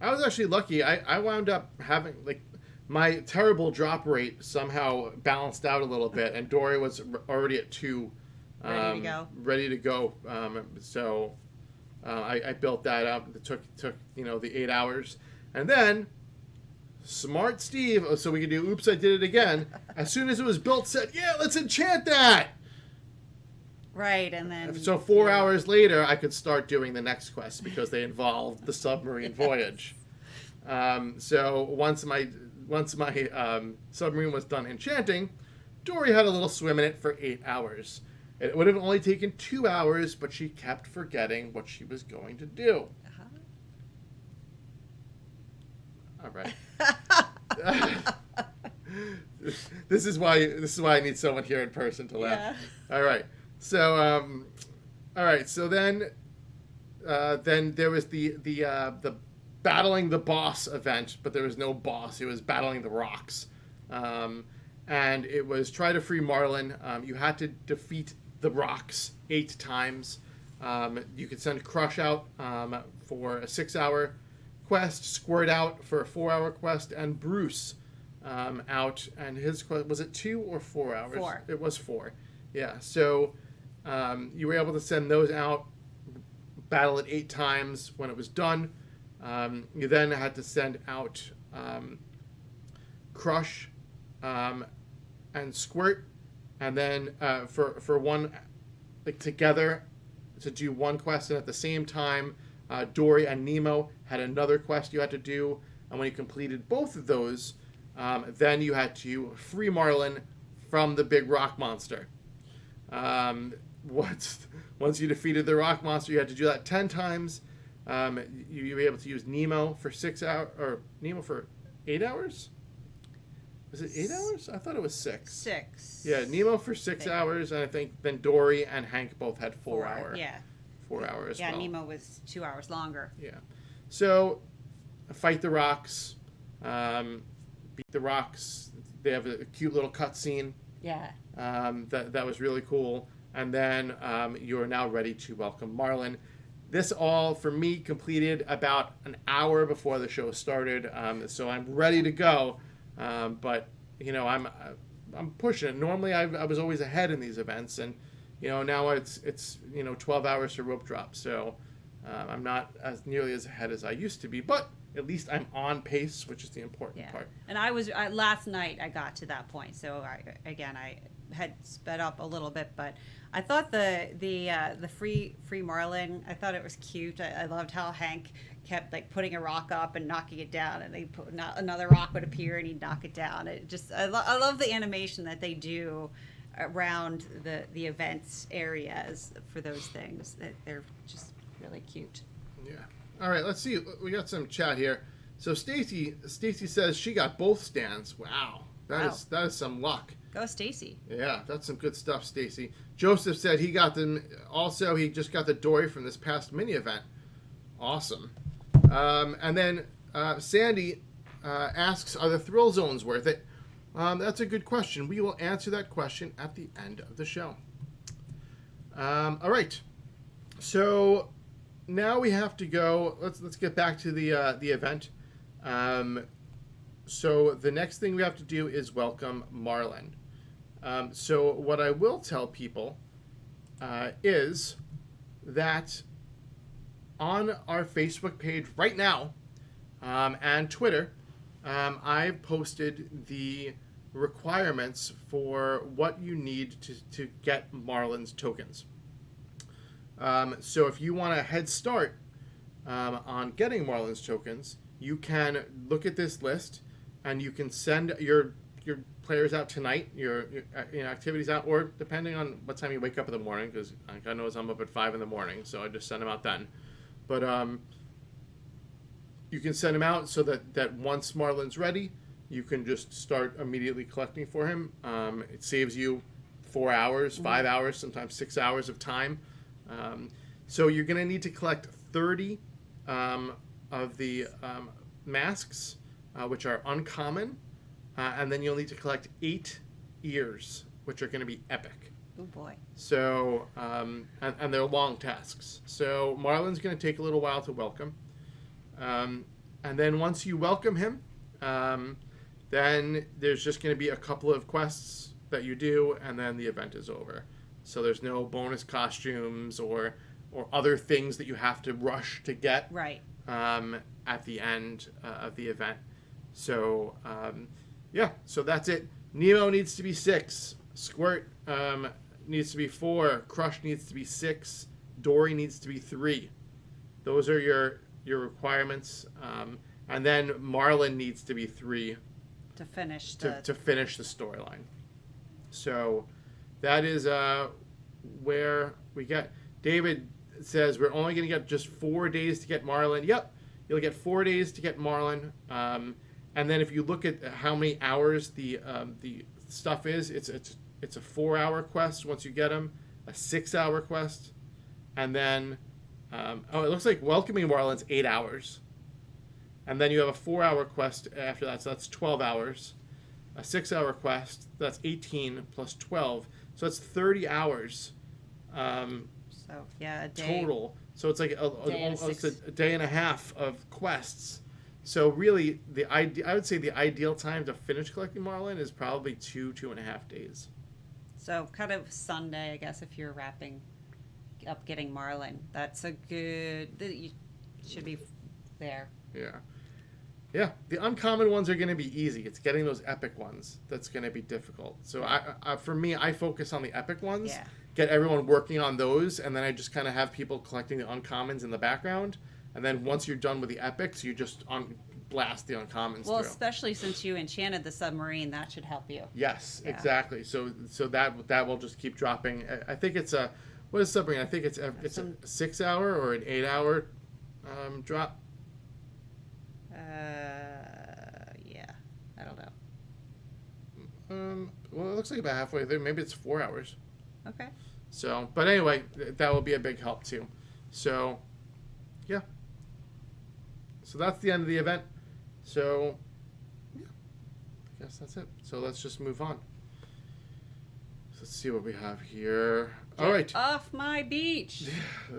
I was actually lucky. I wound up having, like, my terrible drop rate somehow balanced out a little bit, and Dori was already at 2. Ready to go. So I built that up. It took the 8 hours. And then smart Steve, so we could do oops, I did it again. As soon as it was built, said, yeah, let's enchant that. Right, and then... So 4 hours later, I could start doing the next quest because they involved the submarine voyage. So once my submarine was done enchanting, Dori had a little swim in it for 8 hours. It would have only taken 2 hours, but she kept forgetting what she was going to do. All right. This is why I need someone here in person to laugh. Yeah. All right. So So then there was the battling the boss event, but there was no boss. It was battling the rocks, and it was try to free Marlin. You had to defeat the rocks 8 times. You could send Crush out for a 6-hour quest, Squirt out for a 4-hour quest, and Bruce out, and his quest, was it 2 or 4 hours? 4. It was 4. Yeah. So you were able to send those out, battle it 8 times. When it was done, you then had to send out Crush and Squirt, and then for one, like, together to do one quest, and at the same time Dori and Nemo had another quest you had to do, and when you completed both of those, then you had to free Marlin from the big rock monster. Once you defeated the rock monster, you had to do that 10 times. You were able to use Nemo for 6 hours, or Nemo for 8 hours? Was it 8 hours? I thought it was 6. 6. Yeah, Nemo for 6 hours, and I think then Dori and Hank both had 4 hours. Yeah. 4 hours. Yeah, well. Nemo was 2 hours longer. Yeah. So, fight the rocks, beat the rocks. They have a cute little cutscene. Yeah. That was really cool. And then you are now ready to welcome Marlin. This all, for me, completed about an hour before the show started. So I'm ready to go. But I'm pushing it. Normally I was always ahead in these events, and now it's 12 hours to rope drop. So I'm not as nearly as ahead as I used to be, but at least I'm on pace, which is the important part. And last night I got to that point. So I had sped up a little bit, but I thought the free Marlin, I thought it was cute. I loved how Hank kept, like, putting a rock up and knocking it down, and another rock would appear and he'd knock it down. I love the animation that they do around the events areas for those things. That they're just really cute. Yeah. All right, let's see. We got some chat here. So Stacy says she got both stands. Wow. That is some luck. Go Stacy. Yeah, that's some good stuff, Stacy. Joseph said he got them. Also, he just got the Dori from this past mini event. Awesome. And then Sandy asks, are the thrill zones worth it? That's a good question. We will answer that question at the end of the show. All right. So now we have to go. Let's get back to the event. So the next thing we have to do is welcome Marlin. So what I will tell people is that on our Facebook page right now and Twitter, I've posted the requirements for what you need to get Marlin's tokens. So if you want a head start on getting Marlin's tokens, you can look at this list and you can send your players out tonight, your activities out, or depending on what time you wake up in the morning, because I know I'm up at 5 in the morning, so I just send them out then. But you can send him out so that once Marlin's ready, you can just start immediately collecting for him. It saves you 4 hours, 5 hours, sometimes 6 hours of time. So you're going to need to collect 30 of the masks, which are uncommon, and then you'll need to collect 8 ears, which are going to be epic. Oh boy. So, and they're long tasks. So Marlin's going to take a little while to welcome. And then once you welcome him, then there's just going to be a couple of quests that you do, and then the event is over. So there's no bonus costumes or other things that you have to rush to get Right. At the end of the event. So, so that's it. Nemo needs to be 6. Squirt needs to be 4. Crush needs to be 6. Dori needs to be 3. Those are your requirements. And then Marlin needs to be 3 To finish to finish the storyline. So that is where we get. David says we're only going to get just 4 days to get Marlin. Yep, you'll get 4 days to get Marlin. And then if you look at how many hours the stuff is, it's a 4-hour quest once you get him, a 6-hour quest, and then it looks like welcoming Marlin's 8 hours. And then you have a 4-hour quest after that, so that's 12 hours. A 6-hour quest, that's 18 plus 12, so that's 30 hours So yeah, a day total. So it's like almost six. a day and a half of quests. So really, I would say the ideal time to finish collecting Marlin is probably 2.5 days. So kind of Sunday, I guess, if you're wrapping up getting Marlin. That's a good. You should be there. Yeah, the uncommon ones are going to be easy. It's getting those epic ones that's going to be difficult. So for me, I focus on the epic ones. Yeah. Get everyone working on those, and then I just kind of have people collecting the uncommons in the background. And then once you're done with the epics, you just blast the uncommons Well, through. especially since you enchanted the submarine, that should help you. Yes, Yeah. exactly. So that will just keep dropping. I think it's what is Submarine? I think it's a 6-hour or an 8-hour drop. Yeah, I don't know. Well, it looks like about halfway there. Maybe it's 4 hours. Okay. So, but anyway, that will be a big help too. So, yeah. So that's the end of the event. So, yeah, I guess that's it. So let's just move on. So let's see what we have here. All right. Off my beach.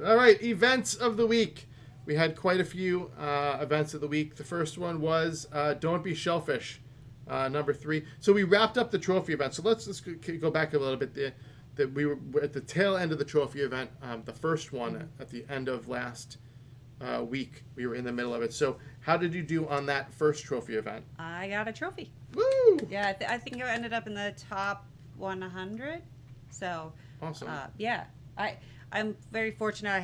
All right. Events of the week. We had quite a few events of the week. The first one was Don't Be Shellfish, number 3. So we wrapped up the trophy event. So let's go back a little bit. We were at the tail end of the trophy event, the first one at the end of last week. We were in the middle of it. So how did you do on that first trophy event? I got a trophy. Woo! Yeah, I think I ended up in the top 100. So, Awesome. yeah, I'm very fortunate. I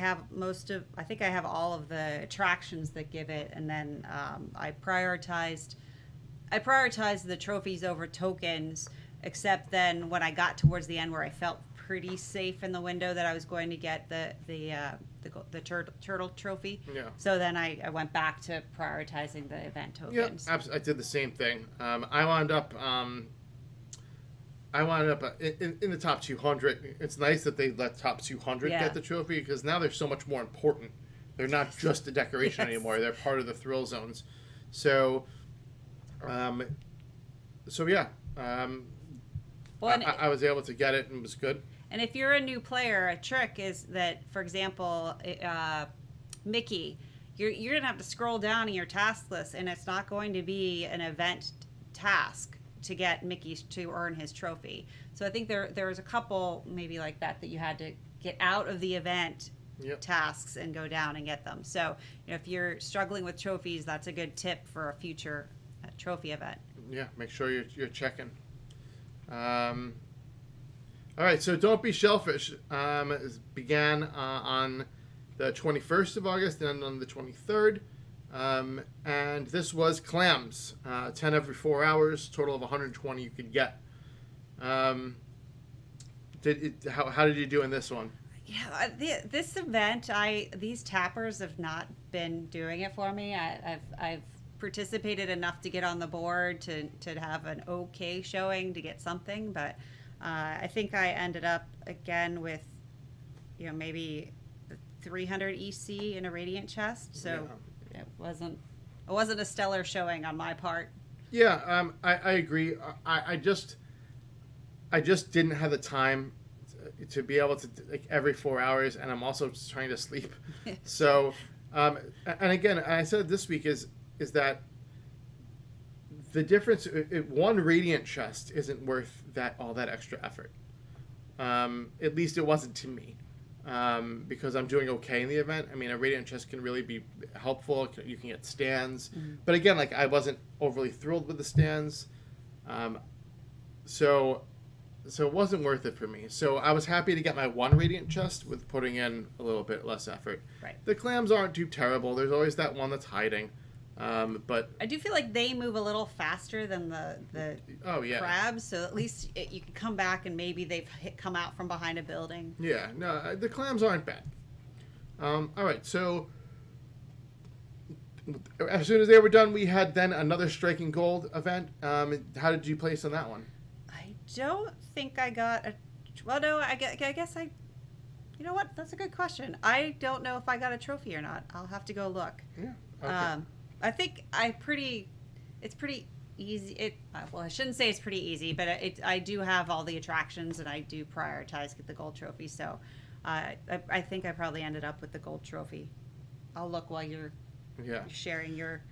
think I have all of the attractions that give it, and then I prioritized the trophies over tokens. Except then when I got towards the end where I felt pretty safe in the window that I was going to get the turtle trophy. Yeah. So then I went back to prioritizing the event tokens. Yeah, I did the same thing. I wound up in the top 200. It's nice that they let top 200 get the trophy because now they're so much more important. They're not just a decoration anymore. They're part of the thrill zones. So, yeah. Well, I was able to get it and it was good. And if you're a new player, a trick is that, for example, Mickey, you're going to have to scroll down in your task list, and it's not going to be an event task to get Mickey to earn his trophy. So I think there was a couple maybe like that you had to get out of the event tasks and go down and get them. So if you're struggling with trophies, that's a good tip for a future trophy event. Yeah, make sure you're checking. All right, so Don't Be Shellfish began on the 21st of August and on the 23rd. And this was clams, 10 every 4 hours, total of 120 you could get. How did you do in this one? Yeah, this event, these tappers have not been doing it for me. I've participated enough to get on the board to have an okay showing to get something, but I think I ended up again with, maybe 300 EC in a radiant chest. So it wasn't a stellar showing on my part. Yeah, I agree. I just didn't have the time to be able to, like, every 4 hours, and I'm also trying to sleep. So, and again, I said this week is that the difference, one radiant chest isn't worth all that extra effort. At least it wasn't to me, because I'm doing okay in the event. I mean, a radiant chest can really be helpful. You can get stands, but again, like, I wasn't overly thrilled with the stands, so it wasn't worth it for me. So I was happy to get my one radiant chest with putting in a little bit less effort. Right. The clams aren't too terrible. There's always that one that's hiding. But I do feel like they move a little faster than the crabs, so at least you can come back and maybe they've come out from behind a building. Yeah, no, the clams aren't bad. All right, so as soon as they were done, we had then another Striking Gold event. How did you place on that one? I don't think I got a... Well, no, I guess I... You know what? That's a good question. I don't know if I got a trophy or not. I'll have to go look. Yeah, okay. I think it's pretty easy. Well, I shouldn't say it's pretty easy, but I do have all the attractions and I do prioritize the gold trophy. So I think I probably ended up with the gold trophy. I'll look while you're sharing your...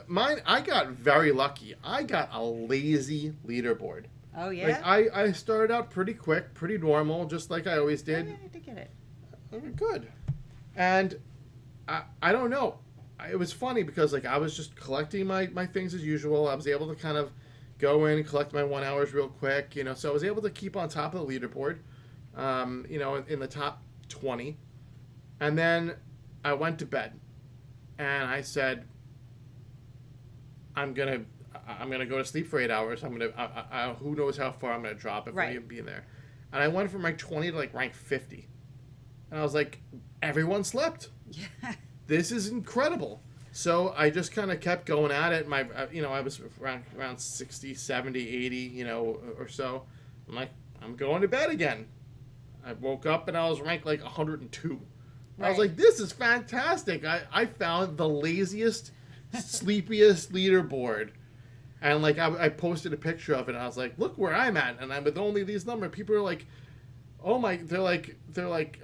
Mine, I got very lucky. I got a lazy leaderboard. Oh, yeah? Like, I started out pretty quick, pretty normal, just like I always did. Oh, yeah, I did get it. Good. And I don't know. It was funny because, like, I was just collecting my things as usual. I was able to kind of go in and collect my 1 hours real quick, so I was able to keep on top of the leaderboard, in the top 20. And then I went to bed and I said, I'm gonna go to sleep for 8 hours. Who knows how far I'm gonna drop if I even be in there. And I went from rank 20 to, like, rank 50. And I was like, everyone slept. Yeah. This is incredible. So I just kind of kept going at it. I was around 60, 70, 80, or so. I'm like, I'm going to bed again. I woke up and I was ranked like 102. Right. I was like, this is fantastic. I found the laziest, sleepiest leaderboard. And, like, I posted a picture of it and I was like, look where I'm at. And I'm with only these numbers. People are like, oh my, they're like,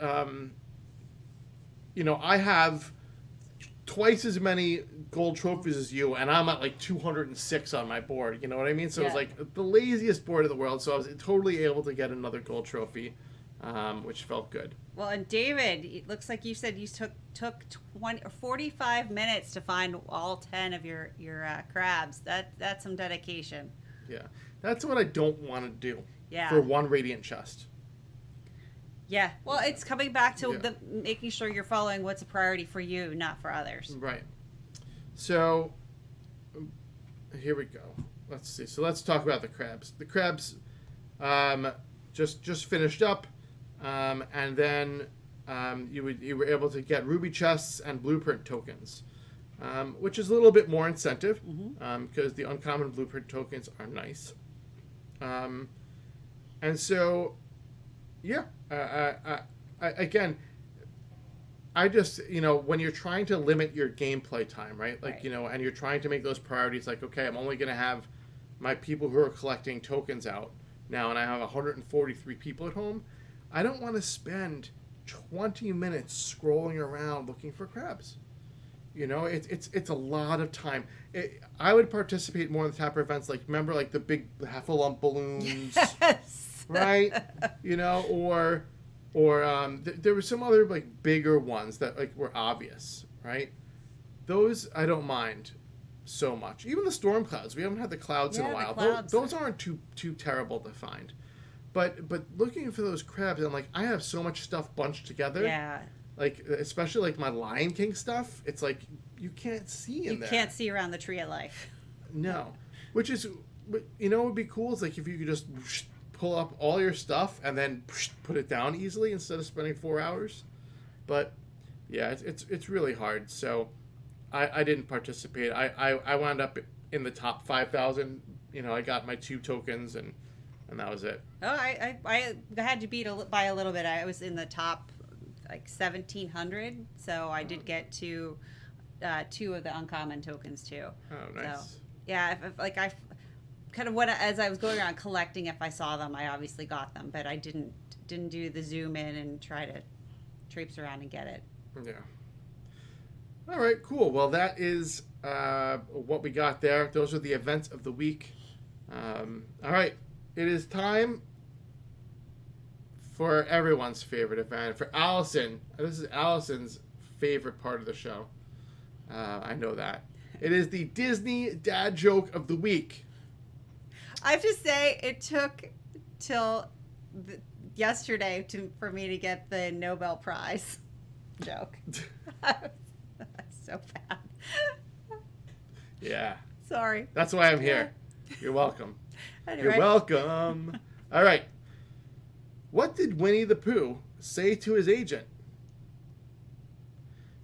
I have twice as many gold trophies as you, and I'm at like 206 on my board. You know what I mean? So it was like the laziest board in the world. So I was totally able to get another gold trophy, which felt good. Well, and David, it looks like you said you took 45 minutes to find all 10 of your crabs. That's some dedication. Yeah, that's what I don't want to do. Yeah. For one radiant chest. Yeah, well, it's coming back to making sure you're following what's a priority for you, not for others. Right. So, here we go. Let's see. So let's talk about the crabs. The crabs just finished up, and then you were able to get ruby chests and blueprint tokens, which is a little bit more incentive, because the uncommon blueprint tokens are nice. And so, yeah. Again, I just, when you're trying to limit your gameplay time, right? Like, and you're trying to make those priorities like, okay, I'm only going to have my people who are collecting tokens out now, and I have 143 people at home. I don't want to spend 20 minutes scrolling around looking for crabs. It's a lot of time. I would participate more in the Tapper events, like, remember, like, the big Heffalump balloons? Yes! Right? Or there were some other, like, bigger ones that, like, were obvious, right? Those I don't mind so much. Even the storm clouds. We haven't had the clouds in a while. Those aren't too terrible to find. But looking for those crabs, I'm like, I have so much stuff bunched together. Yeah. Like, especially, like, my Lion King stuff. It's like, you can't see in there. You can't see around the Tree of Life. No. Which is, what would be cool is, like, if you could just pull up all your stuff and then put it down easily instead of spending 4 hours. But yeah, it's really hard. So I didn't participate. I wound up in the top 5,000. I got my 2 tokens and and that was it. Oh, I had to beat by a little bit. I was in the top like 1,700, so I did get to 2 of the uncommon tokens too. Oh, nice. So, yeah, if I kind of as I was going around collecting, if I saw them, I obviously got them, but I didn't do the zoom in and try to traipse around and get it. Yeah. All right, cool. Well, that is what we got there. Those are the events of the week. All right, it is time for everyone's favorite event. For Alison, this is Alison's favorite part of the show. I know that. It is the Disney dad joke of the week. I have to say, it took till yesterday for me to get the Nobel Prize joke. So bad. Yeah. Sorry. That's why I'm here. You're welcome. Anyway. You're welcome. All right. What did Winnie the Pooh say to his agent?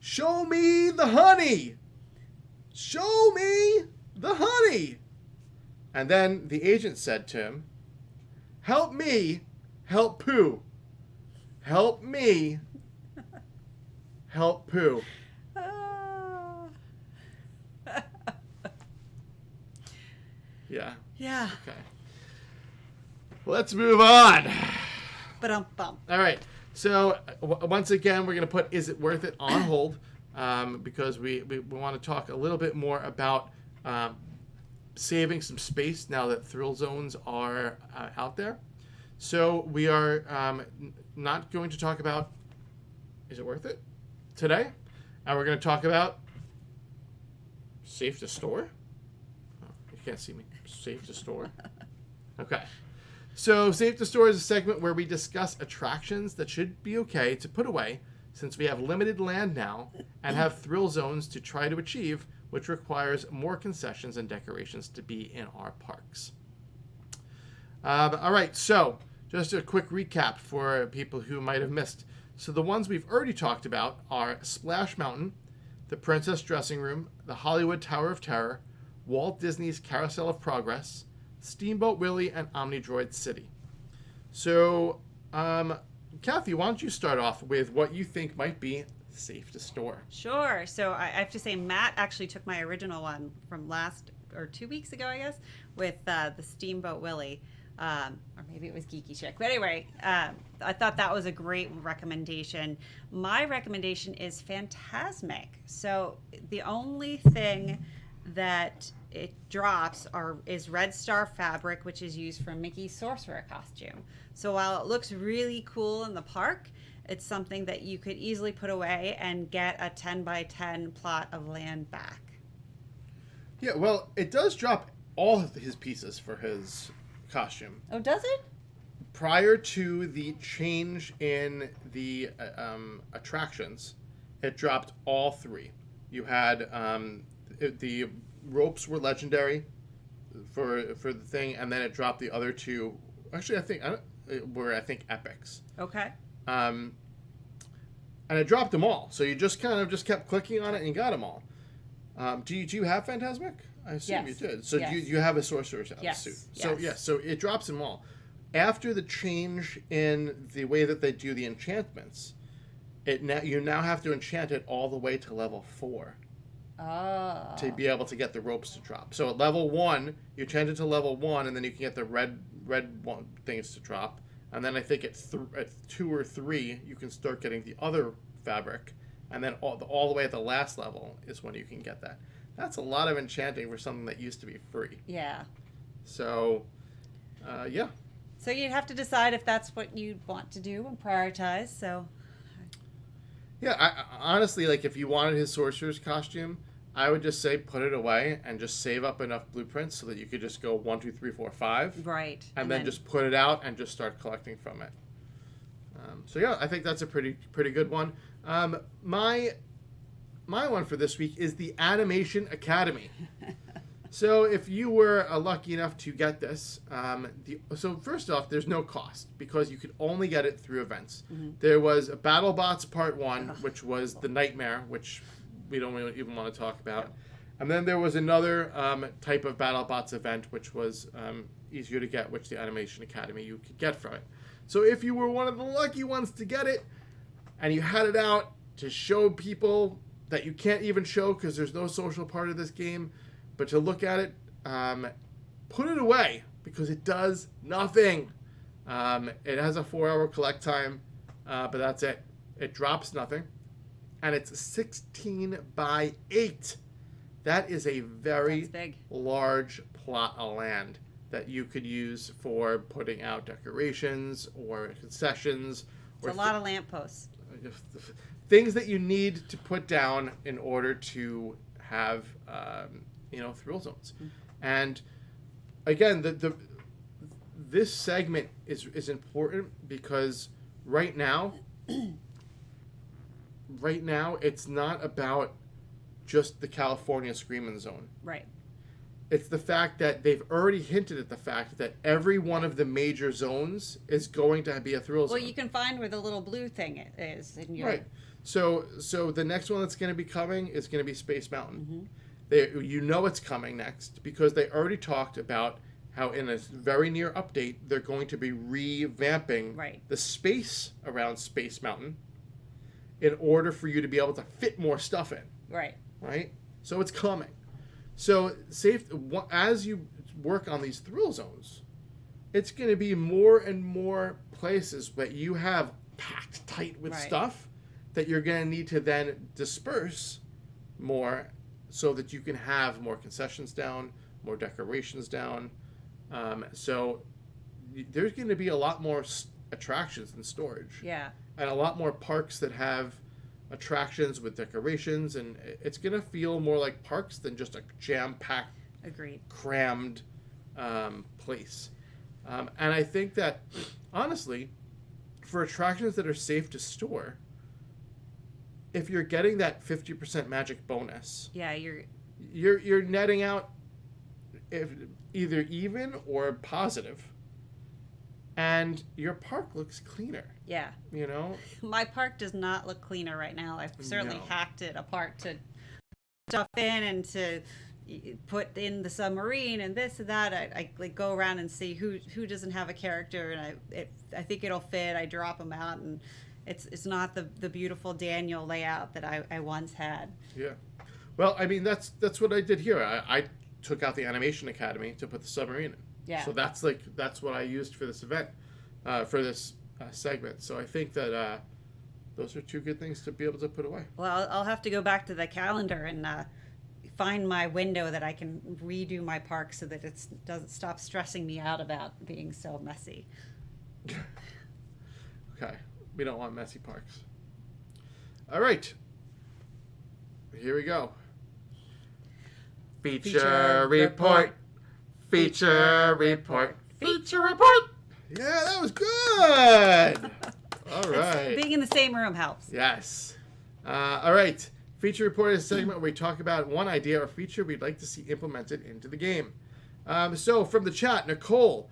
Show me the honey. Show me the honey. And then the agent said to him, help me, help Pooh. Help me, help Pooh. Yeah. Yeah. Okay. Let's move on. Ba-dum-bum. All right. So once again, we're going to put Is It Worth It on hold because we want to talk a little bit more about saving some space now that thrill zones are out there. So we are not going to talk about Is It Worth It today. And we're going to talk about Safe to Store. Oh, you can't see me. Safe to Store. Okay. So Safe to Store is a segment where we discuss attractions that should be okay to put away since we have limited land now and have thrill zones to try to achieve, which requires more concessions and decorations to be in our parks. All right, so just a quick recap for people who might have missed. So the ones we've already talked about are Splash Mountain, the Princess Dressing Room, the Hollywood Tower of Terror, Walt Disney's Carousel of Progress, Steamboat Willie, and Omnidroid City. So, Kathy, why don't you start off with what you think might be safe to store? Sure. So I have to say, Matt actually took my original one from 2 weeks ago, I guess, with the Steamboat Willie. Or maybe it was Geeky Chick. But anyway, I thought that was a great recommendation. My recommendation is Phantasmic. So the only thing that it drops is Red Star fabric, which is used for Mickey's Sorcerer Costume. So while it looks really cool in the park, it's something that you could easily put away and get a 10 by 10 plot of land back. Yeah, well, it does drop all of his pieces for his costume. Oh, does it? Prior to the change in the attractions, it dropped all 3. You had the ropes were legendary for the thing, and then it dropped the other 2. Actually, I think epics. Okay. And it dropped them all. So you just kept clicking on it and you got them all. Do you have Phantasmic? I assume yes. you did. So yes. you have a Sorcerer's House yes. suit. Yes. So yeah, so it drops them all. After the change in the way that they do the enchantments, you now have to enchant it all the way to level 4. Oh. To be able to get the ropes to drop. So at level 1, you change it to level 1, and then you can get the red one things to drop. And then I think at 2 or 3, you can start getting the other fabric. And then all the way at the last level is when you can get that. That's a lot of enchanting for something that used to be free. Yeah. So, yeah. So you'd have to decide if that's what you want to do and prioritize. So. Yeah, I honestly, like, if you wanted his sorcerer's costume, I would just say put it away and just save up enough blueprints so that you could just go 1, 2, 3, 4, 5. Right. And then just put it out and just start collecting from it. So yeah, I think that's a pretty good one. My one for this week is the Animation Academy. So if you were lucky enough to get this, so first off, there's no cost because you could only get it through events. Mm-hmm. There was BattleBots Part 1, which was the Nightmare, which we don't really even want to talk about. And then there was another type of BattleBots event, which was easier to get, which the Animation Academy you could get from it. So if you were one of the lucky ones to get it, and you had it out to show people that you can't even show because there's no social part of this game, but to look at it, put it away because it does nothing. It has a 4-hour collect time, but that's it. It drops nothing. And it's 16 by 8. That is a very large plot of land that you could use for putting out decorations or concessions. It's a lot of lampposts. Things that you need to put down in order to have, thrill zones. Mm-hmm. And again, this segment is important because right now, it's not about just the California Screamin' Zone. Right. It's the fact that they've already hinted at the fact that every one of the major zones is going to be a thrill zone. Well, you can find where the little blue thing is. In your... Right. So the next one that's going to be coming is going to be Space Mountain. Mm-hmm. You know it's coming next because they already talked about how in a very near update they're going to be revamping the space around Space Mountain in order for you to be able to fit more stuff in. Right? So it's coming. So as you work on these thrill zones, it's going to be more and more places that you have packed tight with stuff that you're going to need to then disperse more so that you can have more concessions down, more decorations down. So there's going to be a lot more attractions in storage. Yeah. And a lot more parks that have attractions with decorations, and it's going to feel more like parks than just a jam-packed, crammed place. And I think that, honestly, for attractions that are safe to store, if you're getting that 50% magic bonus, you're netting out either even or positive, and your park looks cleaner. Yeah. You know? My park does not look cleaner right now. I've certainly hacked it apart to stuff in and to put in the submarine and this and that. I like go around and see who doesn't have a character, and I think it'll fit. I drop them out, and it's not the beautiful Daniel layout that I once had. Yeah. Well, I mean, that's what I did here. I took out the Animation Academy to put the submarine in. Yeah. So that's what I used for this event, for this segment. So I think that those are two good things to be able to put away. Well, I'll have to go back to the calendar and find my window that I can redo my park so that it doesn't stop stressing me out about being so messy. Okay. We don't want messy parks. All right. Here we go. Feature report. Feature report. Feature report. Yeah, that was good. All right. Being in the same room helps. Yes. All right. Feature report is a segment where we talk about one idea or feature we'd like to see implemented into the game. So from the chat, Nicole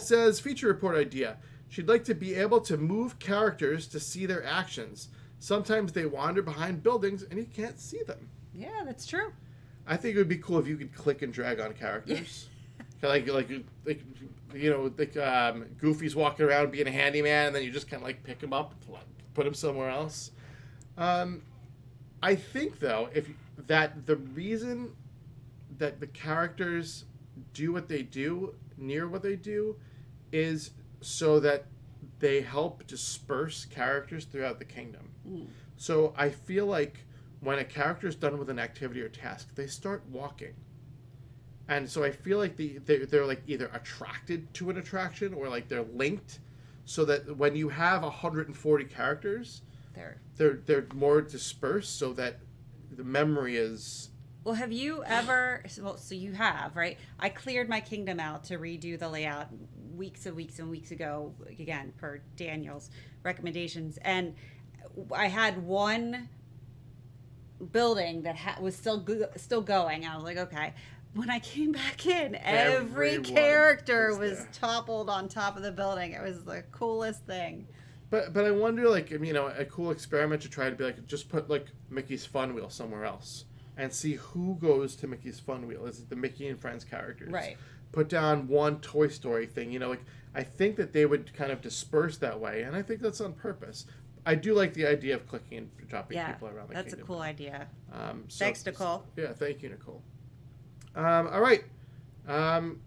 says, feature report idea. She'd like to be able to move characters to see their actions. Sometimes they wander behind buildings and you can't see them. Yeah, that's true. I think it would be cool if you could click and drag on characters. like Goofy's walking around being a handyman, and then you just kind of like pick him up, put him somewhere else. I think though, that the reason that the characters do what they do near what they do is so that they help disperse characters throughout the kingdom. So I feel like when a character is done with an activity or task, they start walking. And so I feel like they're like either attracted to an attraction or like they're linked, so that when you have 140 characters, they're more dispersed so that the memory is... Well, have you ever... Well, so you have, right? I cleared my kingdom out to redo the layout weeks and weeks and weeks ago, again, per Daniel's recommendations. And I had one building that was still going. I was like, okay. When I came back in, every character was toppled on top of the building. It was the coolest thing. But I wonder, like, you know, a cool experiment to try to be like, just put like Mickey's Fun Wheel somewhere else. and see who goes to Mickey's Fun Wheel. Is it the Mickey and Friends characters? Right. Put down one Toy Story thing. Like I think that they would kind of disperse that way, and I think that's on purpose. I do like the idea of clicking and dropping people around the that's kingdom. a cool idea. Thanks, Nicole. Yeah, thank you, Nicole. All right,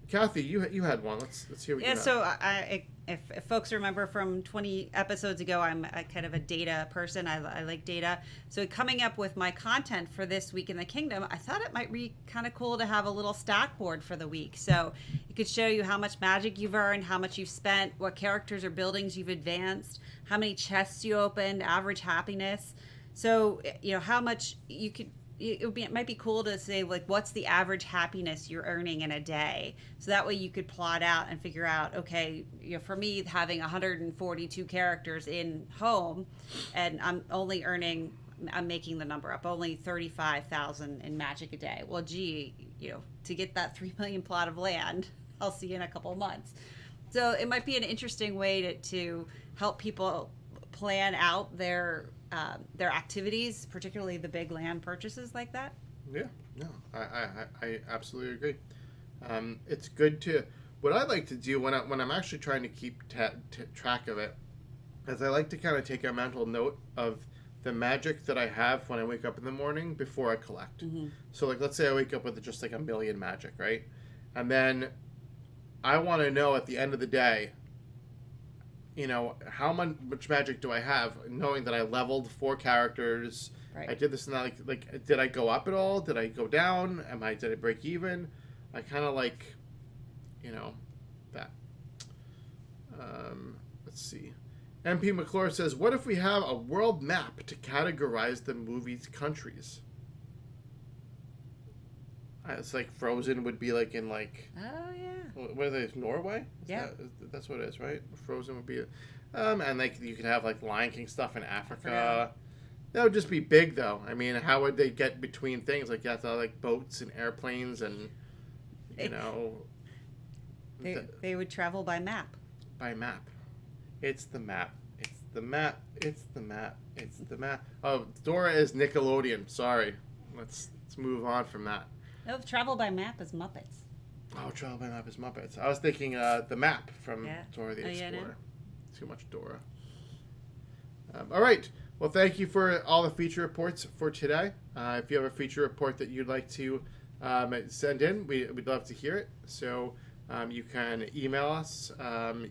Kathy, you had one. Let's hear what you have. So if folks remember from 20 episodes ago, I'm a kind of a data person. I like data. So coming up with my content for this week in the kingdom, I thought it might be kind of cool to have a little stack board for the week. So it could show you how much magic you've earned, how much you've spent, what characters or buildings you've advanced, how many chests you opened, average happiness. So, how much you could... It might be cool to say, like, what's the average happiness you're earning in a day? So that way you could plot out and figure out, okay, for me, having 142 characters in home, and I'm making the number up, only 35,000 in magic a day. Well, gee, to get that 3 million plot of land, I'll see you in a couple of months. So it might be an interesting way to help people plan out their activities, particularly the big land purchases like that. Yeah, no, I absolutely agree. It's good to... What I like to do when I'm actually trying to keep track of it is I like to kind of take a mental note of the magic that I have when I wake up in the morning before I collect. Mm-hmm. So, like, let's say I wake up with just like 1 million magic, right? And then I want to know at the end of the day, how much magic do I have, knowing that I leveled 4 characters, right. I did this and that, like, did I go up at all? Did I go down? Did I break even? I kind of like, that. Let's see. MP McClure says, what if we have a world map to categorize the movie's countries? It's like Frozen would be like in like... Oh, yeah. What are they? Norway? Yeah. That's what it is, right? Frozen would be... and like you could have like Lion King stuff in Africa. That would just be big, though. I mean, how would they get between things? Like, you have to have, like, boats and airplanes and, They would travel by map. By map. It's the map. It's the map. It's the map. It's the map. Oh, Dora is Nickelodeon. Sorry. Let's move on from that. No, travel by map is Muppets. Oh, travel by map is Muppets. I was thinking the map from Dora the Explorer. Yeah, no. Too much Dora. All right. Well, thank you for all the feature reports for today. If you have a feature report that you'd like to send in, we'd love to hear it. So you can email us.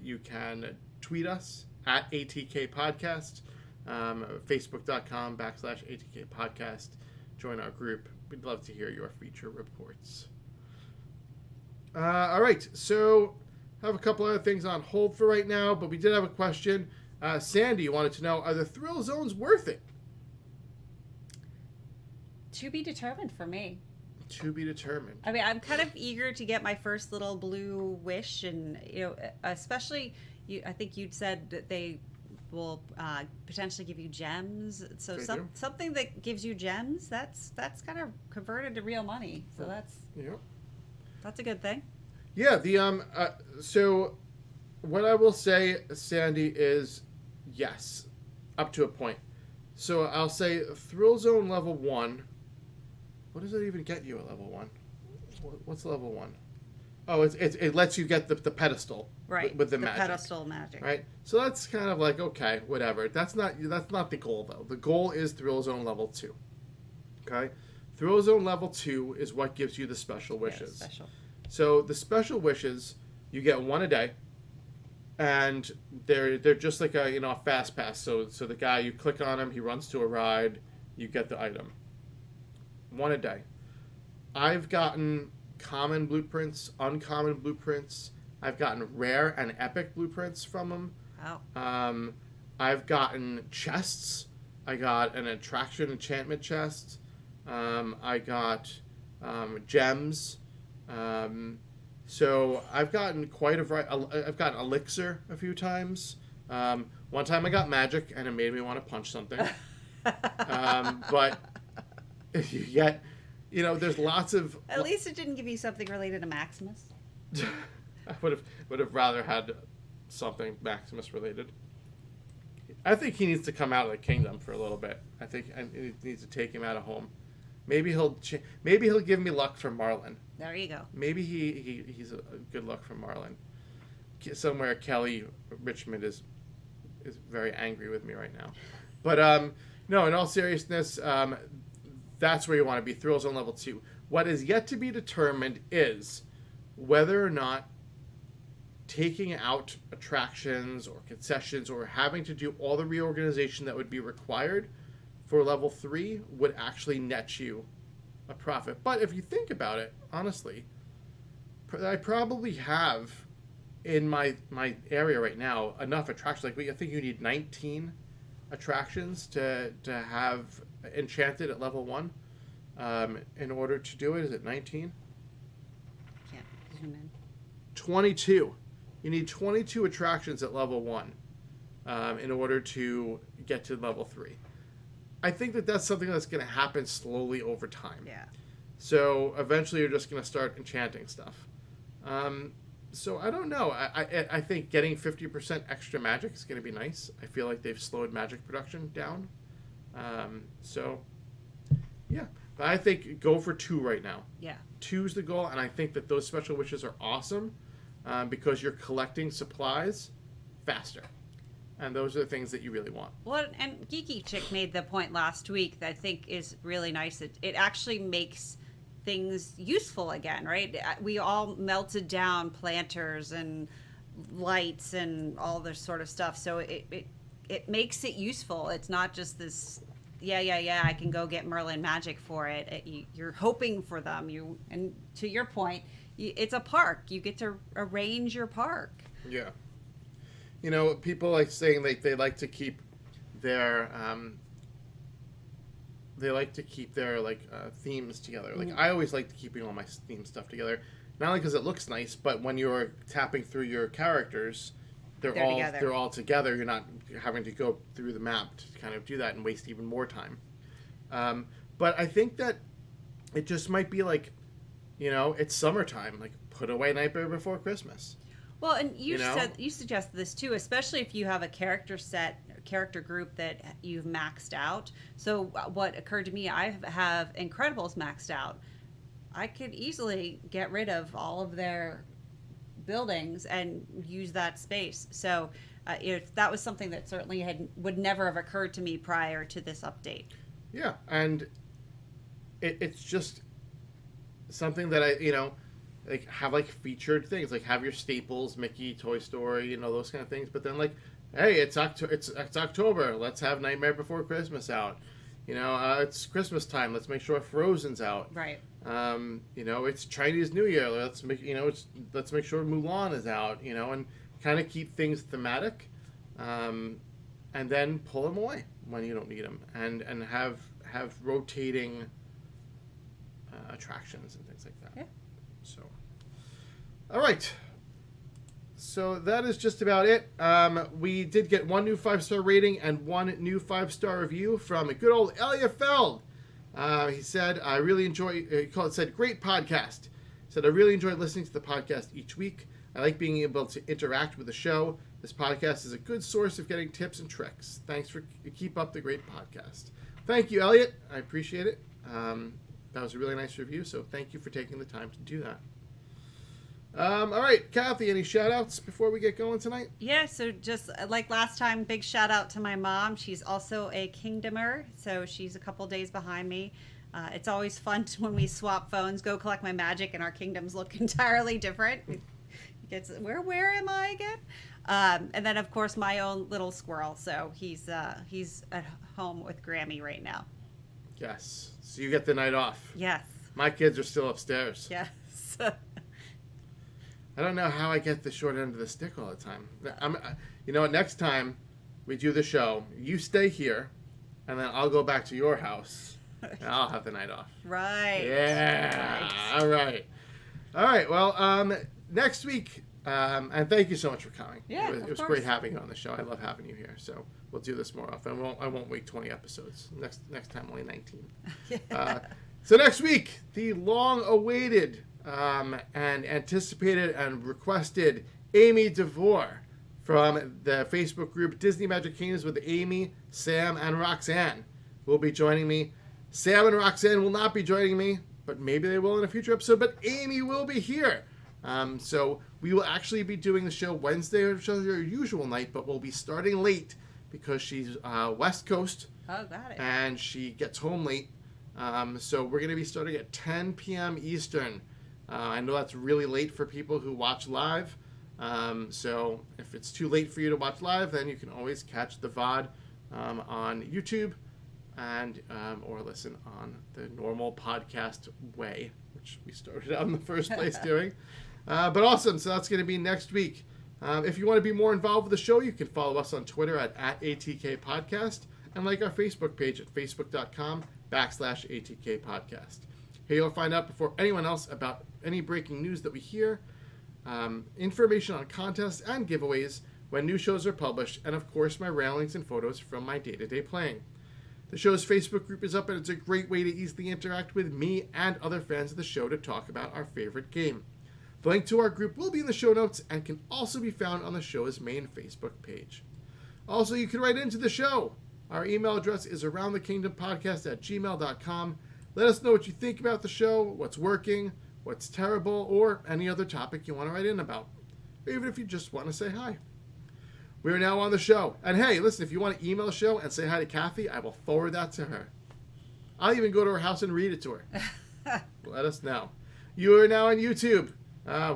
You can tweet us at ATK Podcast, Facebook.com/ATK Podcast. Join our group. We'd love to hear your feature reports. All right. So I have a couple other things on hold for right now, but we did have a question. Sandy wanted to know, are the thrill zones worth it? To be determined for me. To be determined. I mean, I'm kind of eager to get my first little blue wish, and especially, I think you'd said that they will potentially give you gems. So something that gives you gems, that's kind of converted to real money. So that's a good thing. Yeah. So what I will say, Sandy, is yes, up to a point. So I'll say Thrill Zone level 1. What does it even get you at level 1? What's level 1? Oh, it lets you get the pedestal, right? With the magic. Pedestal magic, right? So that's kind of like, okay, whatever. That's not the goal, though. The goal is Thrill Zone level 2. Okay, Thrill Zone level 2 is what gives you the special wishes. Yeah, special. So the special wishes, you get 1 a day, and they're just like a fast pass. So the guy, you click on him, he runs to a ride, you get the item. 1 a day. I've gotten common blueprints, uncommon blueprints. I've gotten rare and epic blueprints from them. Wow. I've gotten chests. I got an attraction enchantment chest. I got gems. So I've gotten quite a variety. I've gotten elixir a few times. One time I got magic and it made me want to punch something. But if you get, there's lots of. At least it didn't give you something related to Maximus. I would have rather had something Maximus related. I think he needs to come out of the kingdom for a little bit. I think it needs to take him out of home. Maybe he'll give me luck from Marlin. There you go. Maybe he's a good luck from Marlin. Somewhere Kelly Richmond is very angry with me right now. But no, in all seriousness, that's where you want to be. Thrill Zone level 2. What is yet to be determined is whether or not taking out attractions or concessions or having to do all the reorganization that would be required for level 3 would actually net you a profit. But if you think about it, honestly, I probably have in my area right now enough attractions. Like I think you need 19 attractions to have Enchanted at level 1 in order to do it. Is it 19? Can't zoom in. 22. You need 22 attractions at level 1 in order to get to level 3. I think that's something that's going to happen slowly over time. Yeah. So eventually you're just going to start enchanting stuff. So I don't know. I think getting 50% extra magic is going to be nice. I feel like they've slowed magic production down. So, yeah. But I think go for 2 right now. Yeah. 2's the goal, and I think that those special wishes are awesome because you're collecting supplies faster. And those are the things that you really want. Well, and Geeky Chick made the point last week that I think is really nice. It actually makes things useful again, right? We all melted down planters and lights and all this sort of stuff. So it makes it useful. It's not just this, yeah, I can go get Merlin magic for it. You're hoping for them. And to your point, it's a park. You get to arrange your park. Yeah. You know, people like saying they like to keep their themes together. Like I always like keeping all my theme stuff together, not only because it looks nice, but when you're tapping through your characters, they're all together. You're not having to go through the map to kind of do that and waste even more time. But I think that it just might be like, you know, it's summertime. Like put away Nightmare Before Christmas. Well, and you suggested this too, especially if you have a character group that you've maxed out. So what occurred to me, I have Incredibles maxed out. I could easily get rid of all of their buildings and use that space. So that was something that certainly would never have occurred to me prior to this update. Yeah, and it's just something that like have like featured things, like have your staples, Mickey, Toy Story, those kind of things. But then like, hey, it's October. Let's have Nightmare Before Christmas out. It's Christmas time. Let's make sure Frozen's out. Right. It's Chinese New Year. Let's make sure Mulan is out. And kind of keep things thematic, and then pull them away when you don't need them, and have rotating attractions and things like that. Yeah. So, all right. So that is just about it. We did get 1 new 5-star rating and 1 new 5-star review from a good old Elliot Feld. He said, I really enjoy, said, great podcast. He said, I really enjoy listening to the podcast each week. I like being able to interact with the show. This podcast is a good source of getting tips and tricks. Thanks for keep up the great podcast. Thank you, Elliot. I appreciate it. That was a really nice review, so thank you for taking the time to do that. All right, Kathy, any shout-outs before we get going tonight? Yeah, so just like last time, big shout-out to my mom. She's also a Kingdomer, so she's a couple days behind me. It's always fun when we swap phones, go collect my magic, and our kingdoms look entirely different. Where am I again? And then, of course, my own little squirrel, so he's at home with Grammy right now. Yes. So you get the night off. Yes. My kids are still upstairs. Yes. I don't know how I get the short end of the stick all the time. Next time we do the show, you stay here, and then I'll go back to your house, and I'll have the night off. Right. Yeah. Right. All right. All right. Well, next week, and thank you so much for coming. Yeah, It was great having you on the show. I love having you here. So we'll do this more often. I won't wait 20 episodes. Next time, only 19. So next week, the long-awaited and anticipated and requested Amy DeVore from the Facebook group Disney Magic Kingdoms with Amy, Sam, and Roxanne will be joining me. Sam and Roxanne will not be joining me, but maybe they will in a future episode. But Amy will be here. So we will actually be doing the show Wednesday, which is our usual night, but we'll be starting late because she's West Coast. Oh, got it. And she gets home late. So we're going to be starting at 10 p.m. Eastern. I know that's really late for people who watch live. So if it's too late for you to watch live, then you can always catch the VOD on YouTube and or listen on the normal podcast way, which we started out in the first place doing. But awesome. So that's going to be next week. If you want to be more involved with the show, you can follow us on Twitter at ATK Podcast and like our Facebook page at facebook.com/ATK Podcast. Here you'll find out before anyone else about any breaking news that we hear, information on contests and giveaways when new shows are published, and of course my railings and photos from my day-to-day playing. The show's Facebook group is up, and it's a great way to easily interact with me and other fans of the show to talk about our favorite game. The link to our group will be in the show notes and can also be found on the show's main Facebook page. Also, you can write into the show. Our email address is aroundthekingdompodcast@gmail.com. Let us know what you think about the show, what's working, what's terrible, or any other topic you want to write in about. Or even if you just want to say hi. We are now on the show. And hey, listen, if you want to email the show and say hi to Kathy, I will forward that to her. I'll even go to her house and read it to her. Let us know. You are now on YouTube.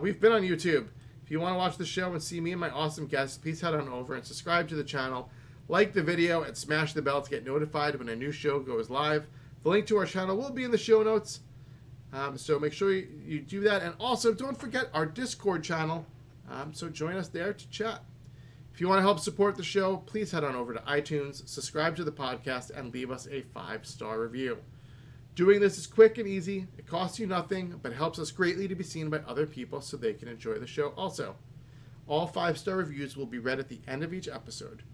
We've been on YouTube. If you want to watch the show and see me and my awesome guests, please head on over and subscribe to the channel, like the video, and smash the bell to get notified when a new show goes live. The link to our channel will be in the show notes, so make sure you do that. And also, don't forget our Discord channel, so join us there to chat. If you want to help support the show, please head on over to iTunes, subscribe to the podcast, and leave us a 5-star review. Doing this is quick and easy. It costs you nothing, but helps us greatly to be seen by other people so they can enjoy the show also. All 5-star reviews will be read at the end of each episode.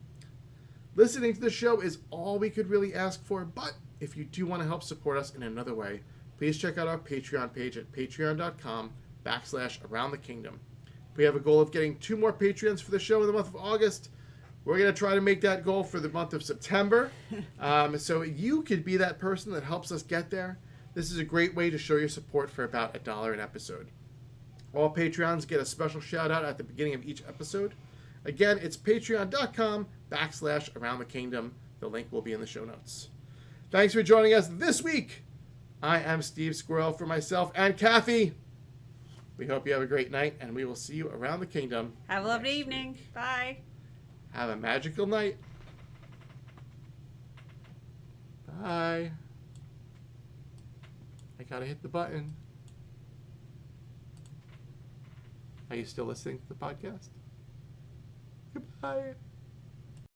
Listening to the show is all we could really ask for, but if you do want to help support us in another way, please check out our Patreon page at patreon.com/aroundthekingdom. We have a goal of getting 2 more Patreons for the show in the month of August. We're going to try to make that goal for the month of September. So you could be that person that helps us get there. This is a great way to show your support for about $1 an episode. All Patreons get a special shout out at the beginning of each episode. Again, it's patreon.com/aroundthekingdom. The link will be in the show notes. Thanks for joining us this week. I am Steve Squirrel for myself and Kathy. We hope you have a great night, and we will see you around the kingdom. Have a lovely evening. Bye. Have a magical night. Bye. I gotta hit the button. Are you still listening to the podcast? Goodbye.